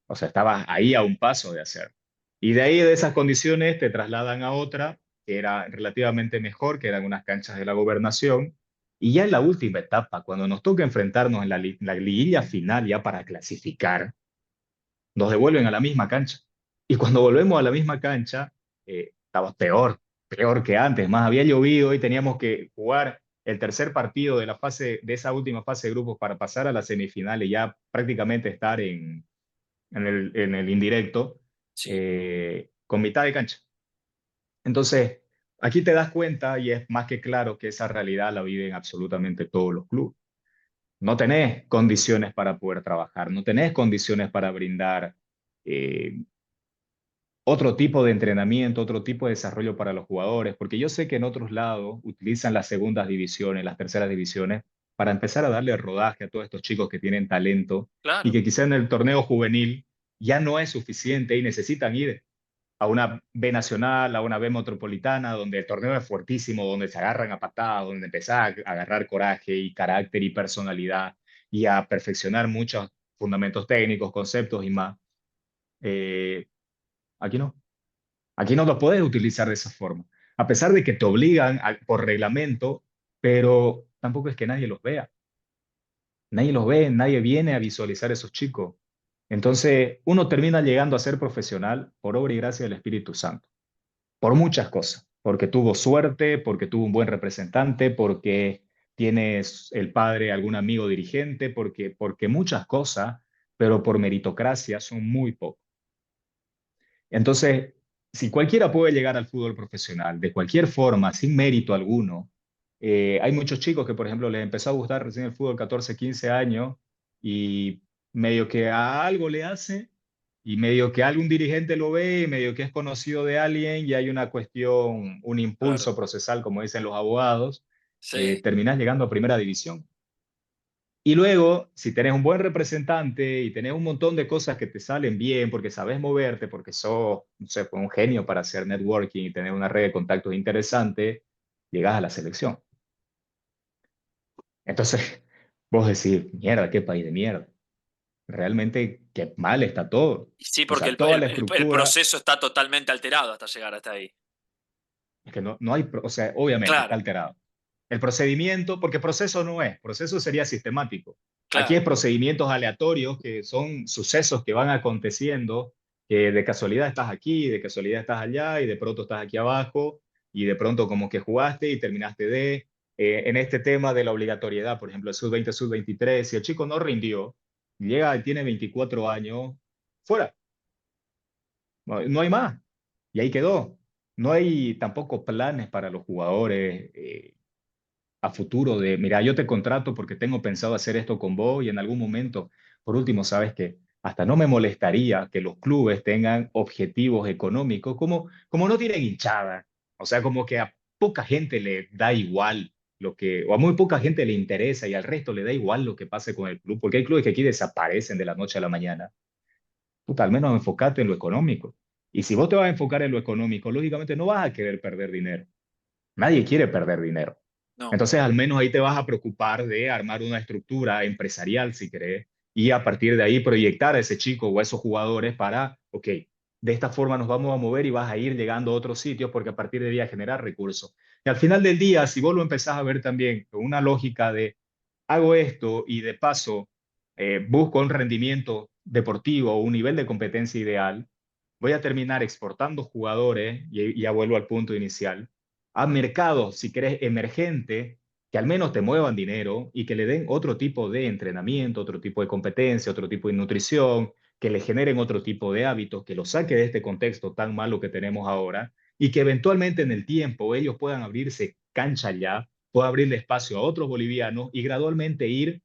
O sea, estabas ahí a un paso de hacer. Y de ahí, de esas condiciones, te trasladan a otra que era relativamente mejor, que eran unas canchas de la gobernación. Y ya en la última etapa, cuando nos toca enfrentarnos en la liguilla final ya para clasificar, nos devuelven a la misma cancha. Y cuando volvemos a la misma cancha, estaba peor, peor que antes. Más había llovido y teníamos que jugar el tercer partido de la fase, de esa última fase de grupos para pasar a las semifinales, y ya prácticamente estar en el indirecto, Sí. con mitad de cancha. Entonces, aquí te das cuenta y es más que claro que esa realidad la viven absolutamente todos los clubes. No tenés condiciones para poder trabajar, no tenés condiciones para brindar eh, otro tipo de entrenamiento, otro tipo de desarrollo para los jugadores, porque yo sé que en otros lados utilizan las segundas divisiones, las terceras divisiones, para empezar a darle rodaje a todos estos chicos que tienen talento y Claro, que quizá en el torneo juvenil ya no es suficiente y necesitan ir a una B nacional, a una B metropolitana, donde el torneo es fuertísimo, donde se agarran a patadas, donde empezás a agarrar coraje y carácter y personalidad y a perfeccionar muchos fundamentos técnicos, conceptos y más. Eh, Aquí no. Aquí no lo puedes utilizar de esa forma, a pesar de que te obligan por reglamento, pero tampoco es que nadie los vea. Nadie los ve, nadie viene a visualizar a esos chicos. Entonces, uno termina llegando a ser profesional por obra y gracia del Espíritu Santo, por muchas cosas, porque tuvo suerte, porque tuvo un buen representante, porque tienes el padre, algún amigo dirigente, porque muchas cosas, pero por meritocracia son muy pocos. Entonces, si cualquiera puede llegar al fútbol profesional, de cualquier forma, sin mérito alguno, hay muchos chicos que, por ejemplo, les empezó a gustar recién el fútbol 14, 15 años y medio que a algo le hace y medio que algún dirigente lo ve y medio que es conocido de alguien y hay una cuestión, un claro. impulso procesal, como dicen los abogados, Sí. terminas llegando a primera división. Y luego, si tenés un buen representante y tenés un montón de cosas que te salen bien, porque sabes moverte, porque sos, no sé, pues, un genio para hacer networking y tener una red de contactos interesante, llegás a la selección. Entonces, vos decís, mierda, qué país de mierda. Realmente, qué mal está todo. Y sí, O porque sea, toda la el estructura, proceso está totalmente alterado hasta llegar hasta ahí. es que no hay, o sea, obviamente está Claro, alterado. El procedimiento, porque proceso no es, proceso sería sistemático. Aquí es claro. procedimientos aleatorios, que son sucesos que van aconteciendo, que de casualidad estás aquí, de casualidad estás allá, y de pronto estás aquí abajo, y de pronto como que jugaste y terminaste en este tema de la obligatoriedad, por ejemplo, el sub-20, sub-23, si el chico no rindió, llega y tiene 24 años, fuera, no hay más, y ahí quedó. No hay tampoco planes para los jugadores, a futuro de, mira, yo te contrato porque tengo pensado hacer esto con vos y en algún momento, por último, sabes que hasta no me molestaría que los clubes tengan objetivos económicos, como no tienen hinchada, o sea, como que a poca gente le da igual lo que, o a muy poca gente le interesa y al resto le da igual lo que pase con el club, porque hay clubes que aquí desaparecen de la noche a la mañana. Puta, al menos enfócate en lo económico. Y si vos te vas a enfocar en lo económico, lógicamente no vas a querer perder dinero. Nadie quiere perder dinero. No. Entonces, al menos ahí te vas a preocupar de armar una estructura empresarial, si querés, y a partir de ahí proyectar a ese chico o a esos jugadores para, ok, de esta forma nos vamos a mover y vas a ir llegando a otros sitios porque a partir de ahí a generar recursos. Y al final del día, si vos lo empezás a ver también con una lógica de hago esto y de paso busco un rendimiento deportivo o un nivel de competencia ideal, voy a terminar exportando jugadores, y ya vuelvo al punto inicial, a mercados, si querés, emergentes, que al menos te muevan dinero y que le den otro tipo de entrenamiento, otro tipo de competencia, otro tipo de nutrición, que le generen otro tipo de hábitos, que lo saque de este contexto tan malo que tenemos ahora y que eventualmente en el tiempo ellos puedan abrirse cancha ya, pueda abrirle espacio a otros bolivianos y gradualmente ir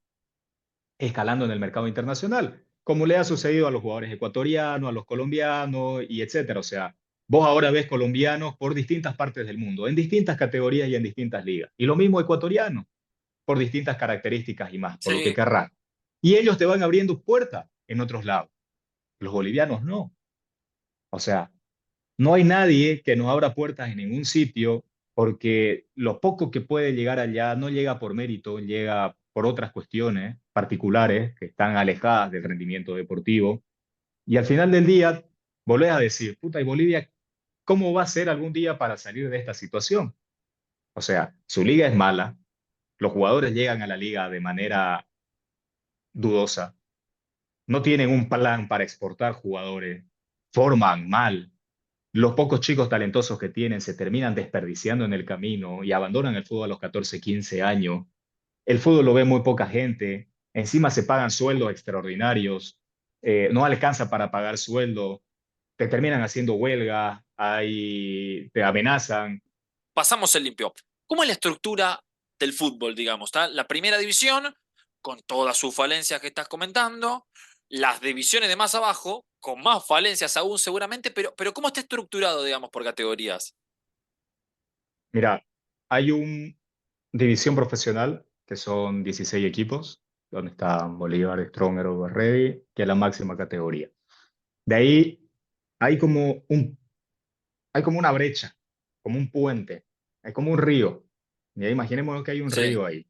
escalando en el mercado internacional, como le ha sucedido a los jugadores ecuatorianos, a los colombianos y etcétera. O sea, vos ahora ves colombianos por distintas partes del mundo, en distintas categorías y en distintas ligas. Y lo mismo ecuatorianos, por distintas características y más, por lo que Sí. querrás. Y ellos te van abriendo puertas en otros lados. Los bolivianos no. O sea, no hay nadie que nos abra puertas en ningún sitio porque lo poco que puede llegar allá no llega por mérito, llega por otras cuestiones particulares que están alejadas del rendimiento deportivo. Y al final del día, volvés a decir, puta, ¿y Bolivia cómo va a ser algún día para salir de esta situación? O sea, su liga es mala, los jugadores llegan a la liga de manera dudosa, no tienen un plan para exportar jugadores, forman mal. Los pocos chicos talentosos que tienen se terminan desperdiciando en el camino y abandonan el fútbol a los 14, 15 años. El fútbol lo ve muy poca gente. Encima se pagan sueldos extraordinarios. No alcanza para pagar sueldo. Te terminan haciendo huelga. Te amenazan. Pasamos el limpio. ¿Cómo es la estructura del fútbol, digamos? ¿Está? La primera división, con todas sus falencias que estás comentando, las divisiones de más abajo, con más falencias aún seguramente, pero ¿cómo está estructurado, digamos, por categorías? Mira, hay una división profesional que son 16 equipos, donde están Bolívar, Stronger, Ready, que es la máxima categoría. De ahí hay hay como una brecha, como un puente, hay como un río. Y ahí imaginemos que hay un Sí, río ahí.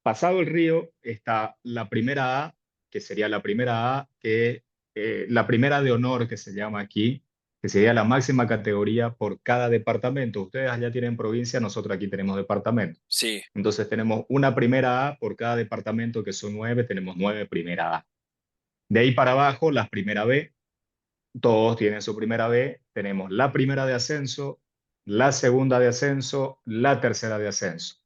Pasado el río está la primera A, que sería la primera A, que la primera de honor que se llama aquí, que sería la máxima categoría por cada departamento. Ustedes allá tienen provincia, nosotros aquí tenemos departamento. sí, Entonces tenemos una primera A por cada departamento, que son 9, tenemos 9 primera A. De ahí para abajo, las primera B, todos tienen su primera B, tenemos la primera de ascenso, la segunda de ascenso, la tercera de ascenso.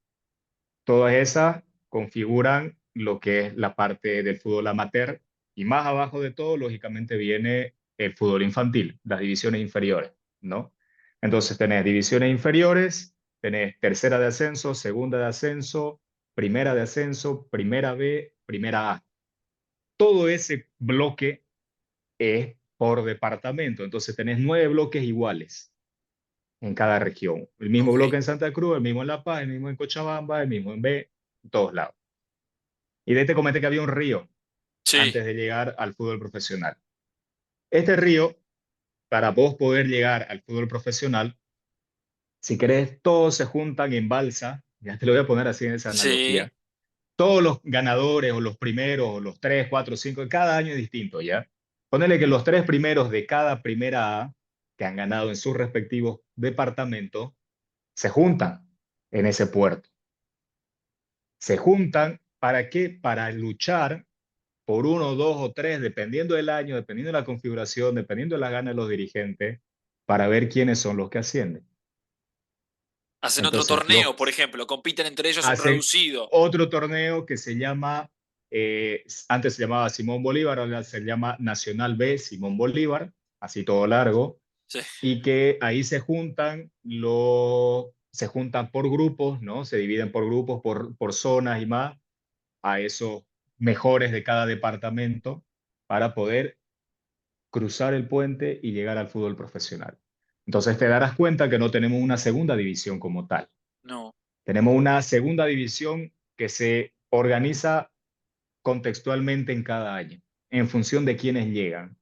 Todas esas configuran lo que es la parte del fútbol amateur y más abajo de todo, lógicamente, viene el fútbol infantil, las divisiones inferiores, ¿no? Entonces tenés divisiones inferiores, tenés tercera de ascenso, segunda de ascenso, primera de ascenso, primera B, primera A. Todo ese bloque es por departamento, entonces tenés 9 bloques iguales en cada región. El mismo ok. bloque en Santa Cruz, el mismo en La Paz, el mismo en Cochabamba, el mismo en B, en todos lados. Y de ahí te comenté que había un río Sí, antes de llegar al fútbol profesional. Este río, para vos poder llegar al fútbol profesional, si querés, todos se juntan en balsa, ya te lo voy a poner así en esa sí, analogía, todos los ganadores o los primeros o los 3, 4, 5, cada año es distinto, ¿ya? Ponele que los 3 primeros de cada primera A que han ganado en sus respectivos departamentos se juntan en ese puerto. Se juntan, ¿para qué? Para luchar por uno, dos o tres, dependiendo del año, dependiendo de la configuración, dependiendo de las ganas de los dirigentes, para ver quiénes son los que ascienden. hacen otro Entonces, los torneo, por ejemplo, compiten entre ellos un hacen reducido. otro torneo que se llama, antes se llamaba Simón Bolívar, ahora se llama Nacional B Simón Bolívar, así todo largo, Sí. y que ahí se juntan por grupos, ¿no? Se dividen por grupos, por zonas y más, a esos mejores de cada departamento para poder cruzar el puente y llegar al fútbol profesional. Entonces te darás cuenta que no tenemos una segunda división como tal. No. Tenemos una segunda división que se organiza contextualmente en cada año, en función de quienes llegan.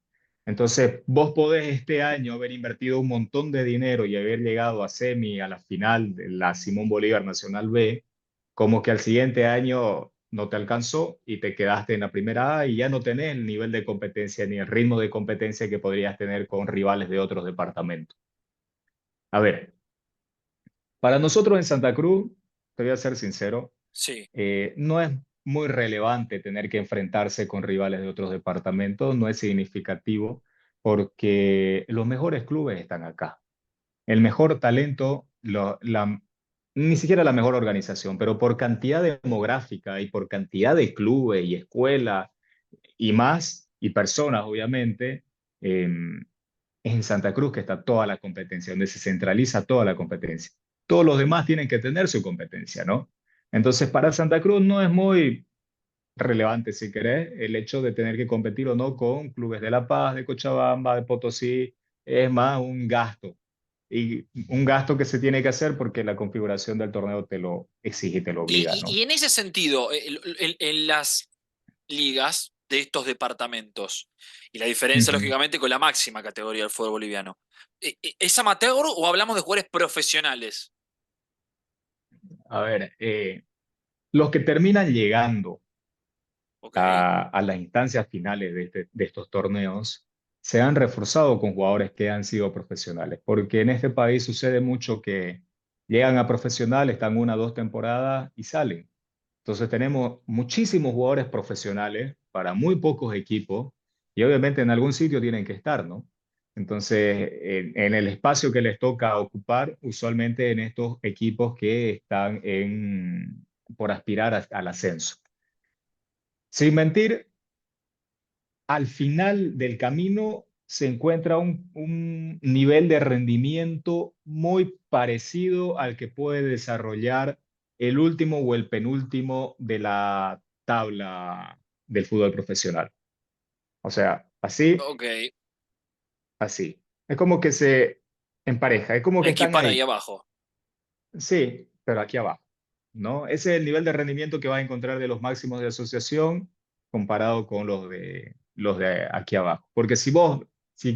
Entonces, vos podés este año haber invertido un montón de dinero y haber llegado a semi, a la final de la Simón Bolívar Nacional B, como que al siguiente año no te alcanzó y te quedaste en la primera A y ya no tenés el nivel de competencia ni el ritmo de competencia que podrías tener con rivales de otros departamentos. A ver, Para nosotros en Santa Cruz, te voy a ser sincero, Sí. no es muy relevante tener que enfrentarse con rivales de otros departamentos, no es significativo porque los mejores clubes están acá. El mejor talento, ni siquiera la mejor organización, pero por cantidad demográfica y por cantidad de clubes y escuelas y más, y personas, obviamente, eh, es en Santa Cruz que está toda la competencia, donde se centraliza toda la competencia. Todos los demás tienen que tener su competencia, ¿no? Entonces, para Santa Cruz no es muy relevante, si querés, el hecho de tener que competir o no con clubes de La Paz, de Cochabamba, de Potosí, es más un gasto. Y un gasto que se tiene que hacer porque la configuración del torneo te lo exige y te lo obliga, Y ¿no? en ese sentido, en las ligas de estos departamentos, y la diferencia, Ujú. lógicamente, con la máxima categoría del fútbol boliviano, ¿es amateur o hablamos de jugadores profesionales? A ver, los que terminan llegando Ok, a las instancias finales de estos torneos se han reforzado con jugadores que han sido profesionales, porque en este país sucede mucho que llegan a profesional, están una o dos temporadas y salen. Entonces tenemos muchísimos jugadores profesionales para muy pocos equipos y obviamente en algún sitio tienen que estar, ¿no? Entonces, en el espacio que les toca ocupar, usualmente en estos equipos que están por aspirar al ascenso. Sin mentir, al final del camino se encuentra un nivel de rendimiento muy parecido al que puede desarrollar el último o el penúltimo de la tabla del fútbol profesional. O sea, así, ok. así. Es como que se empareja, es como que están Equipar ahí ahí. abajo. Sí, pero aquí abajo, ¿no? Ese es el nivel de rendimiento que vas a encontrar de los máximos de asociación comparado con los de aquí abajo. Porque si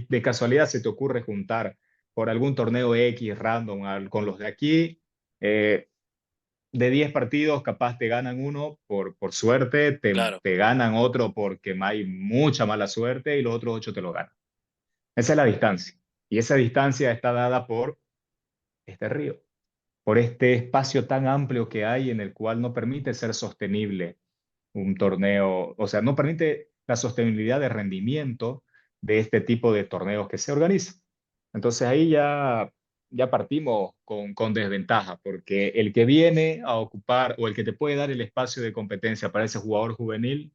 de casualidad se te ocurre juntar por algún torneo X random con los de aquí, eh, de 10 partidos capaz te ganan uno por suerte, Claro, te ganan otro porque hay mucha mala suerte y los otros 8 te lo ganan. Esa es la distancia. Y esa distancia está dada por este río, por este espacio tan amplio que hay en el cual no permite ser sostenible un torneo, o sea, no permite la sostenibilidad de rendimiento de este tipo de torneos que se organizan. Entonces ahí ya partimos con desventaja, porque el que viene a ocupar o el que te puede dar el espacio de competencia para ese jugador juvenil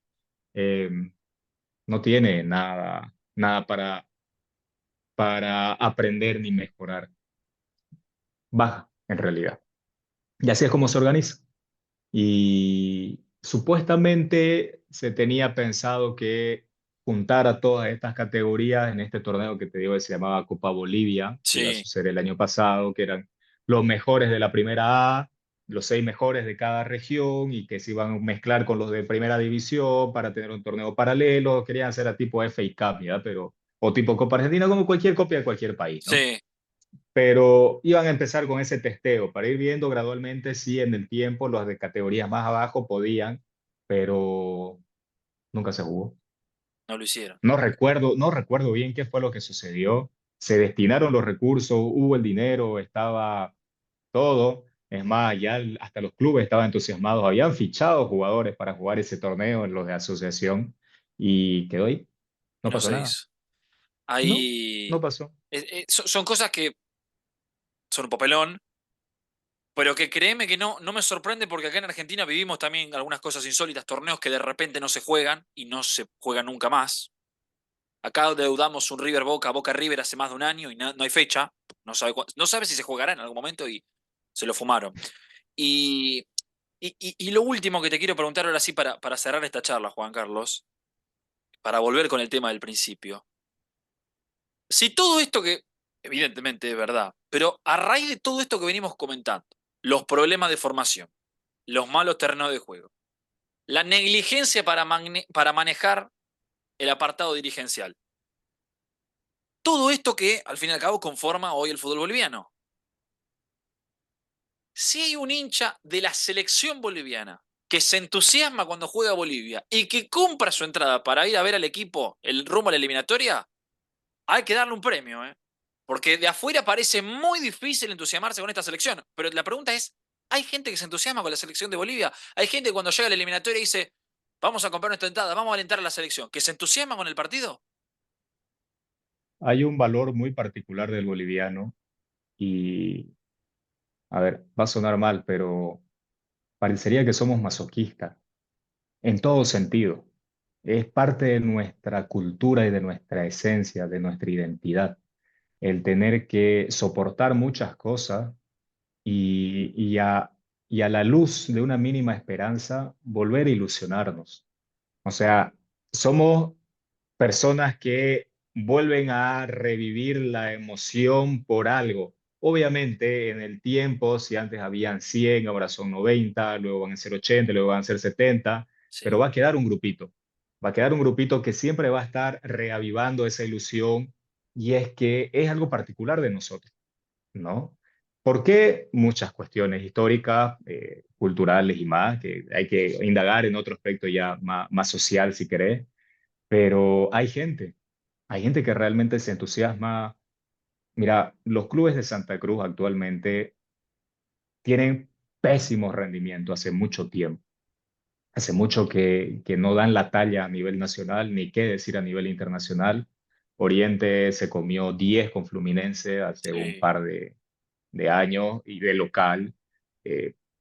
eh, no tiene nada para aprender ni mejorar. Baja, en realidad. Y así es como se organiza. Y supuestamente se tenía pensado que juntar a todas estas categorías en este torneo que te digo que se llamaba Copa Bolivia, que iba a sí, suceder el año pasado, que eran los mejores de la primera A, los 6 mejores de cada región y que se iban a mezclar con los de primera división para tener un torneo paralelo. Querían hacer a tipo FA Cup, ¿ya? Pero, o tipo Copa Argentina, como cualquier copia de cualquier país, ¿no? sí, Pero iban a empezar con ese testeo para ir viendo gradualmente si en el tiempo los de categorías más abajo podían, pero nunca se jugó. no lo hicieron. No recuerdo bien qué fue lo que sucedió. Se destinaron los recursos, hubo el dinero, estaba todo. Es más, hasta los clubes estaban entusiasmados, habían fichado jugadores para jugar ese torneo en los de asociación y quedó ahí. Y No no pasó se nada. hizo. No, Ahí no pasó. son cosas que son un papelón, pero que créeme que no me sorprende porque acá en Argentina vivimos también algunas cosas insólitas, torneos que de repente no se juegan y no se juegan nunca más. Acá deudamos un River Boca, Boca River hace más de un año y no hay fecha. No sabe si se jugará en algún momento y se lo fumaron. Y, y lo último que te quiero preguntar ahora sí para cerrar esta charla, Juan Carlos, para volver con el tema del principio. Si todo esto que, evidentemente es verdad, pero a raíz de todo esto que venimos comentando, los problemas de formación, los malos terrenos de juego, la negligencia para manejar el apartado dirigencial, todo esto que al fin y al cabo conforma hoy el fútbol boliviano. Si hay un hincha de la selección boliviana que se entusiasma cuando juega Bolivia y que compra su entrada para ir a ver al equipo el rumbo a la eliminatoria, hay que darle un premio, ¿eh? Porque de afuera parece muy difícil entusiasmarse con esta selección. Pero la pregunta es, ¿hay gente que se entusiasma con la selección de Bolivia? ¿Hay gente que cuando llega a la eliminatoria dice, vamos a comprar nuestra entrada, vamos a alentar a la selección, que se entusiasma con el partido? Hay un valor muy particular del boliviano y, a ver, va a sonar mal, pero parecería que somos masoquistas en todo sentido. Es parte de nuestra cultura y de nuestra esencia, de nuestra identidad, el tener que soportar muchas cosas y, y a, y a la luz de una mínima esperanza volver a ilusionarnos. O sea, somos personas que vuelven a revivir la emoción por algo. Obviamente, en el tiempo, si antes habían 100, ahora son 90, luego van a ser 80, luego van a ser 70, pero Sí, va a quedar un grupito. Va a quedar un grupito que siempre va a estar reavivando esa ilusión y es que es algo particular de nosotros, ¿no? ¿Por qué? Muchas cuestiones históricas, culturales y más, que hay que indagar en otro aspecto ya más social, si querés, pero hay gente que realmente se entusiasma. Mira, los clubes de Santa Cruz actualmente tienen pésimo rendimiento hace mucho tiempo. Hace mucho que no dan la talla a nivel nacional, ni qué decir a nivel internacional. Oriente se comió 10 con Fluminense hace un sí. par de años y de local.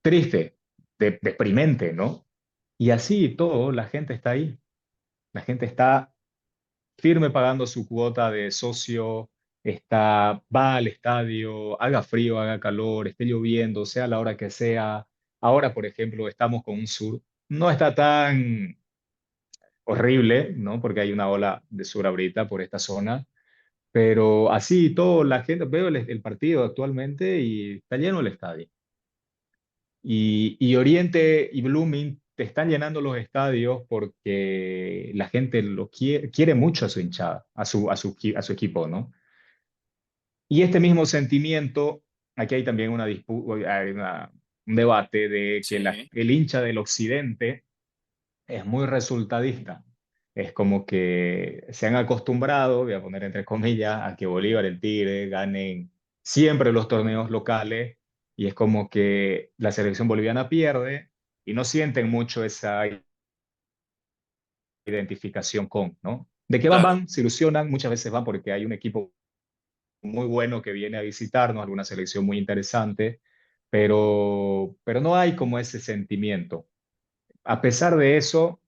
Triste, deprimente, ¿no? Y así y todo, la gente está ahí. La gente está firme pagando su cuota de socio, va al estadio, haga frío, haga calor, esté lloviendo, sea la hora que sea. Ahora, por ejemplo, estamos con un sur. No está tan horrible, ¿no? Porque hay una ola de sur ahorita por esta zona. Pero así y todo, la gente, veo el partido actualmente y está lleno el estadio. Y Oriente y Blooming te están llenando los estadios porque la gente lo quiere mucho a su hinchada, a su equipo, ¿no? Y este mismo sentimiento, aquí hay también un debate de que Sí, el hincha del occidente es muy resultadista. Es como que se han acostumbrado, voy a poner entre comillas, a que Bolívar, el Tigre, ganen siempre los torneos locales y es como que la selección boliviana pierde y no sienten mucho esa identificación con, ¿no? ¿De qué van? claro. Van, se ilusionan, muchas veces van porque hay un equipo muy bueno que viene a visitarnos, alguna selección muy interesante, pero no hay como ese sentimiento. A pesar de eso,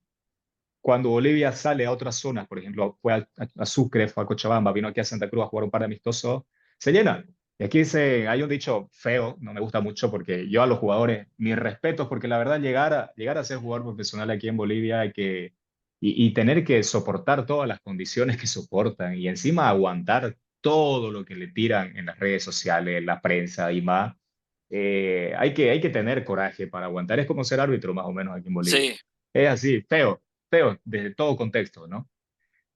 cuando Bolivia sale a otras zonas, por ejemplo, fue a Sucre, fue a Cochabamba, vino aquí a Santa Cruz a jugar un par de amistosos, se llena. Y aquí hay un dicho feo, no me gusta mucho porque yo a los jugadores, mis respetos, porque la verdad llegar a ser jugador profesional aquí en Bolivia y tener que soportar todas las condiciones que soportan y encima aguantar todo lo que le tiran en las redes sociales, la prensa y más, hay que tener coraje para aguantar. Es como ser árbitro más o menos aquí en Bolivia. Sí, Es así, feo, desde todo contexto, ¿no?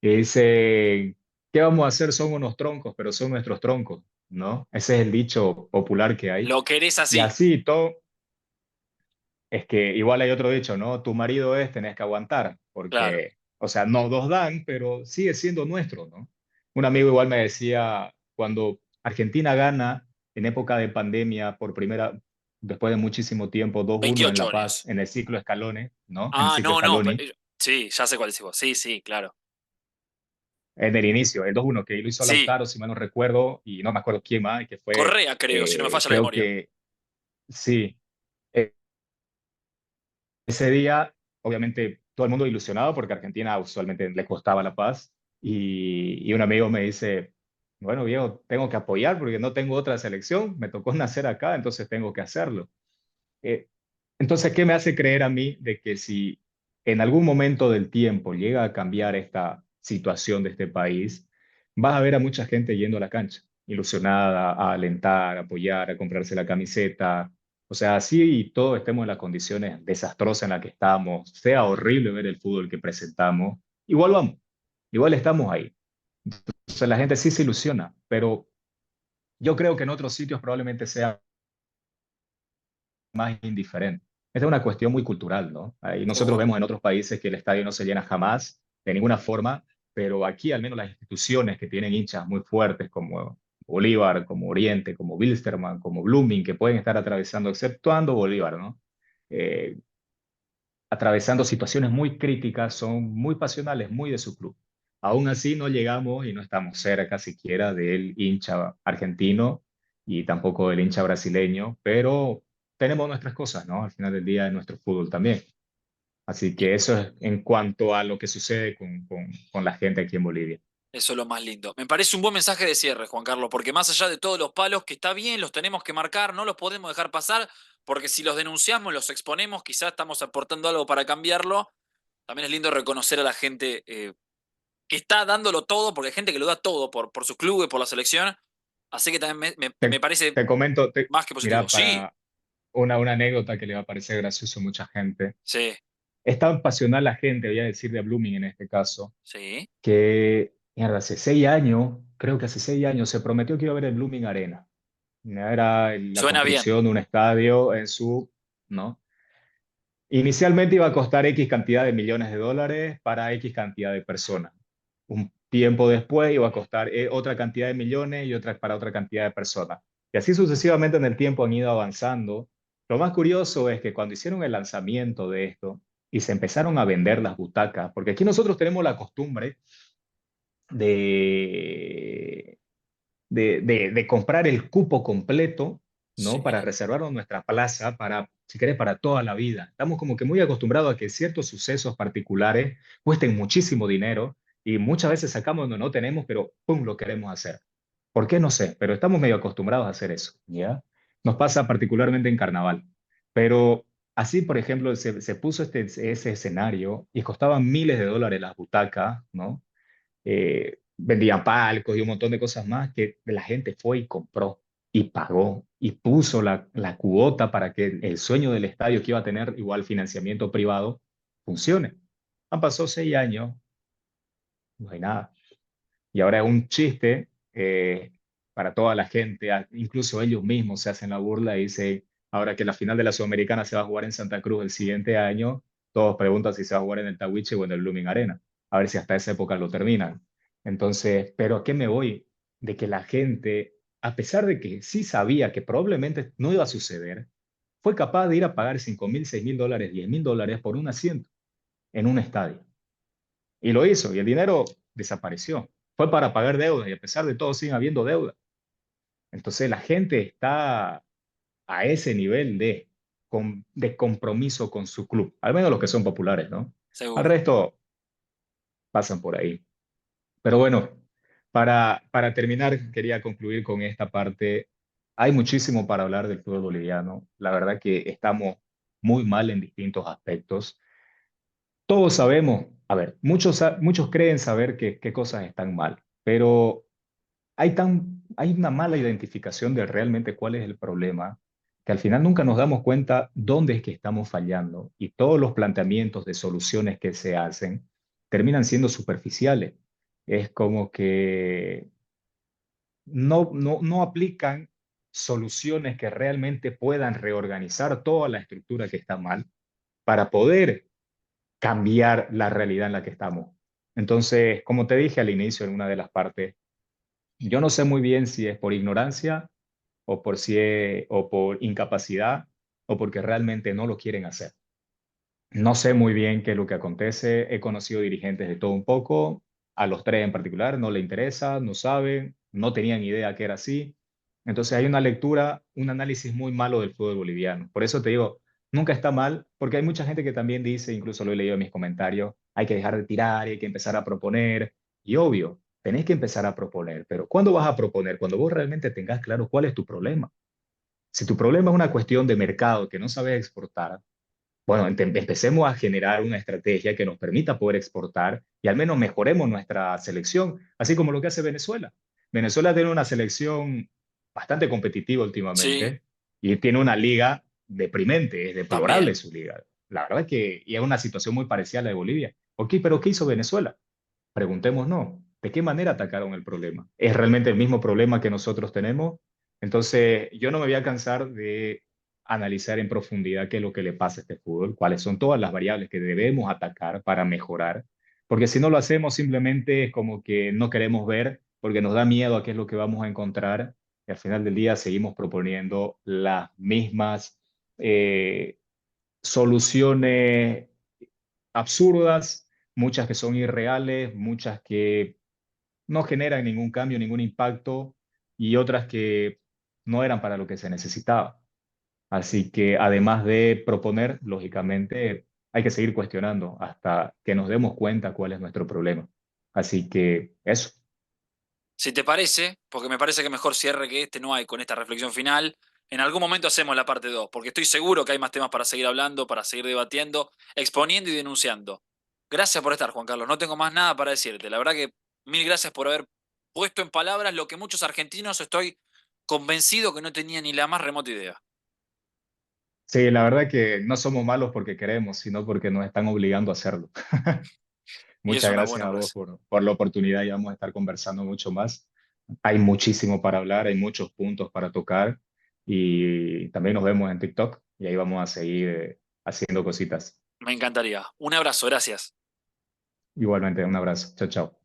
Y dice, ¿qué vamos a hacer? Son unos troncos, pero son nuestros troncos, ¿no? Ese es el dicho popular que hay. lo querés Y así, así todo, es que igual hay otro dicho, ¿no? Tu marido es, tenés que aguantar, claro. porque, o sea, no dos dan, pero sigue siendo nuestro, ¿no? Un amigo igual me decía, cuando Argentina gana en época de pandemia por después de muchísimo tiempo, 2-1 en 28 La Paz, goles. en el ciclo Scaloni, ¿no? En el Ah, ciclo no, no. Scaloni, Sí, ya sé cuál decís vos. Sí, sí, claro. en el inicio, el 2-1 que lo hizo Sí, Lautaro, si mal no recuerdo, y no me acuerdo quién más, que fue, Correa, creo, si no me falla la creo memoria. que sí, eh, ese día, obviamente, todo el mundo ilusionado porque a Argentina usualmente le costaba la paz, y un amigo me dice, bueno, viejo, tengo que apoyar porque no tengo otra selección, me tocó nacer acá, entonces tengo que hacerlo. Eh, entonces, ¿qué me hace creer a mí de que si en algún momento del tiempo llega a cambiar esta situación de este país, vas a ver a mucha gente yendo a la cancha, ilusionada, a alentar, a apoyar, a comprarse la camiseta? O sea, así y todo estemos en las condiciones desastrosas en las que estamos, sea horrible ver el fútbol que presentamos, igual vamos, igual estamos ahí. O sea, la gente sí se ilusiona, pero yo creo que en otros sitios probablemente sea más indiferente. Esta es una cuestión muy cultural, ¿no? Ahí nosotros Seguro. vemos en otros países que el estadio no se llena jamás, de ninguna forma, pero aquí al menos las instituciones que tienen hinchas muy fuertes, como Bolívar, como Oriente, como Wilstermann, como Blooming, que pueden estar atravesando, exceptuando Bolívar, ¿no? Eh, Atravesando situaciones muy críticas, son muy pasionales, muy de su club. Aún así no llegamos y no estamos cerca siquiera del hincha argentino y tampoco del hincha brasileño, pero tenemos nuestras cosas, ¿no? Al final del día de nuestro fútbol también. Así Y que eso es en cuanto a lo que sucede con la gente aquí en Bolivia. eso es lo más lindo. Me parece un buen mensaje de cierre, Juan Carlos, porque más allá de todos los palos, que está bien, los tenemos que marcar, no los podemos dejar pasar, porque si los denunciamos, los exponemos, quizás estamos aportando algo para cambiarlo. También es lindo reconocer a la gente que está dándolo todo, porque hay gente que lo da todo por sus clubes, por la selección. Así que también me parece Te comento, más que positivo. mira, Sí, para una anécdota que le va a parecer gracioso a mucha gente. sí, Es tan pasional la gente, voy a decir de Blooming en este caso, sí. que mierda, hace 6 años, creo que hace 6 años, se prometió que iba a haber el Blooming Arena. Era la Suena bien. construcción de un estadio en su, ¿no? Inicialmente iba a costar X cantidad de millones de dólares para X cantidad de personas. Un tiempo después iba a costar otra cantidad de millones y otra para otra cantidad de personas. Y así sucesivamente en el tiempo han ido avanzando. Lo más curioso es que cuando hicieron el lanzamiento de esto y se empezaron a vender las butacas, porque aquí nosotros tenemos la costumbre de de comprar el cupo completo, ¿no? Para Sí. reservarnos nuestra plaza para, si querés, para toda la vida. Estamos como que muy acostumbrados a que ciertos sucesos particulares cuesten muchísimo dinero y muchas veces sacamos donde no tenemos, pero ¡pum! Lo queremos hacer. ¿Por qué? No sé, pero estamos medio acostumbrados a hacer eso, ¿ya? Nos pasa particularmente en carnaval. Pero así, por ejemplo, se puso ese escenario y costaban miles de dólares las butacas, ¿no? Vendían palcos y un montón de cosas más que la gente fue y compró y pagó y puso la cuota para que el sueño del estadio que iba a tener igual financiamiento privado funcione. Han pasado 6 años, no hay nada. Y ahora es un chiste para toda la gente, incluso ellos mismos se hacen la burla y dicen, ahora que la final de la Sudamericana se va a jugar en Santa Cruz el siguiente año, todos preguntan si se va a jugar en el Tawiche o en el Blooming Arena, a ver si hasta esa época lo terminan. Entonces, ¿pero a qué me voy? De que la gente, a pesar de que sí sabía que probablemente no iba a suceder, fue capaz de ir a pagar 5.000, 6.000 dólares, 10.000 dólares por un asiento en un estadio. Y lo hizo, y el dinero desapareció. Fue para pagar deudas, y a pesar de todo siguen habiendo deudas. Entonces la gente está a ese nivel de compromiso con su club, al menos los que son populares, ¿no? Al Seguro. resto pasan por ahí. Pero bueno, para terminar, quería concluir con esta parte. Hay muchísimo para hablar del fútbol boliviano. La verdad que estamos muy mal en distintos aspectos. Todos sabemos, a ver, muchos creen saber qué cosas están mal, pero hay una mala identificación de realmente cuál es el problema, que al final nunca nos damos cuenta dónde es que estamos fallando y todos los planteamientos de soluciones que se hacen terminan siendo superficiales. Es como que no aplican soluciones que realmente puedan reorganizar toda la estructura que está mal para poder cambiar la realidad en la que estamos. Entonces, como te dije al inicio en una de las partes, yo no sé muy bien si es por ignorancia o por incapacidad o porque realmente no lo quieren hacer. No sé muy bien qué es lo que acontece. He conocido dirigentes de todo un poco, a los tres en particular, no le interesa, no saben, no tenían idea que era así. Entonces hay una lectura, un análisis muy malo del fútbol boliviano. Por eso te digo, nunca está mal, porque hay mucha gente que también dice, incluso lo he leído en mis comentarios, hay que dejar de tirar y hay que empezar a proponer. Y obvio, tenés que empezar a proponer, pero ¿cuándo vas a proponer? Cuando vos realmente tengas claro cuál es tu problema. Si tu problema es una cuestión de mercado que no sabes exportar, bueno, empecemos a generar una estrategia que nos permita poder exportar y al menos mejoremos nuestra selección, así como lo que hace Venezuela. Venezuela tiene una selección bastante competitiva Sí, últimamente y tiene una liga deprimente, es deplorable también. su liga. La verdad que y es una situación muy parecida a la de Bolivia. Ok, pero ¿qué hizo Venezuela? Preguntémonos, ¿de qué manera atacaron el problema? ¿Es realmente el mismo problema que nosotros tenemos? Entonces, yo no me voy a cansar de analizar en profundidad qué es lo que le pasa a este fútbol, cuáles son todas las variables que debemos atacar para mejorar, porque si no lo hacemos simplemente es como que no queremos ver porque nos da miedo a qué es lo que vamos a encontrar y al final del día seguimos proponiendo las mismas eh, soluciones absurdas, muchas que son irreales, muchas que no generan ningún cambio, ningún impacto y otras que no eran para lo que se necesitaba. Así que además de proponer, lógicamente, hay que seguir cuestionando hasta que nos demos cuenta cuál es nuestro problema. Así que eso. Si te parece, porque me parece que mejor cierre que este no hay con esta reflexión final, en algún momento hacemos la parte 2, porque estoy seguro que hay más temas para seguir hablando, para seguir debatiendo, exponiendo y denunciando. Gracias por estar, Juan Carlos. No tengo más nada para decirte. La verdad que mil gracias por haber puesto en palabras lo que muchos argentinos estoy convencido que no tenían ni la más remota idea. Sí, la verdad que no somos malos porque queremos, sino porque nos están obligando a hacerlo. Y es Muchas una gracias buena a vos frase. por la oportunidad y vamos a estar conversando mucho más. Hay muchísimo para hablar, hay muchos puntos para tocar y también nos vemos en TikTok y ahí vamos a seguir haciendo cositas. Me encantaría. Un abrazo, gracias. Igualmente, un abrazo. Chao, chao.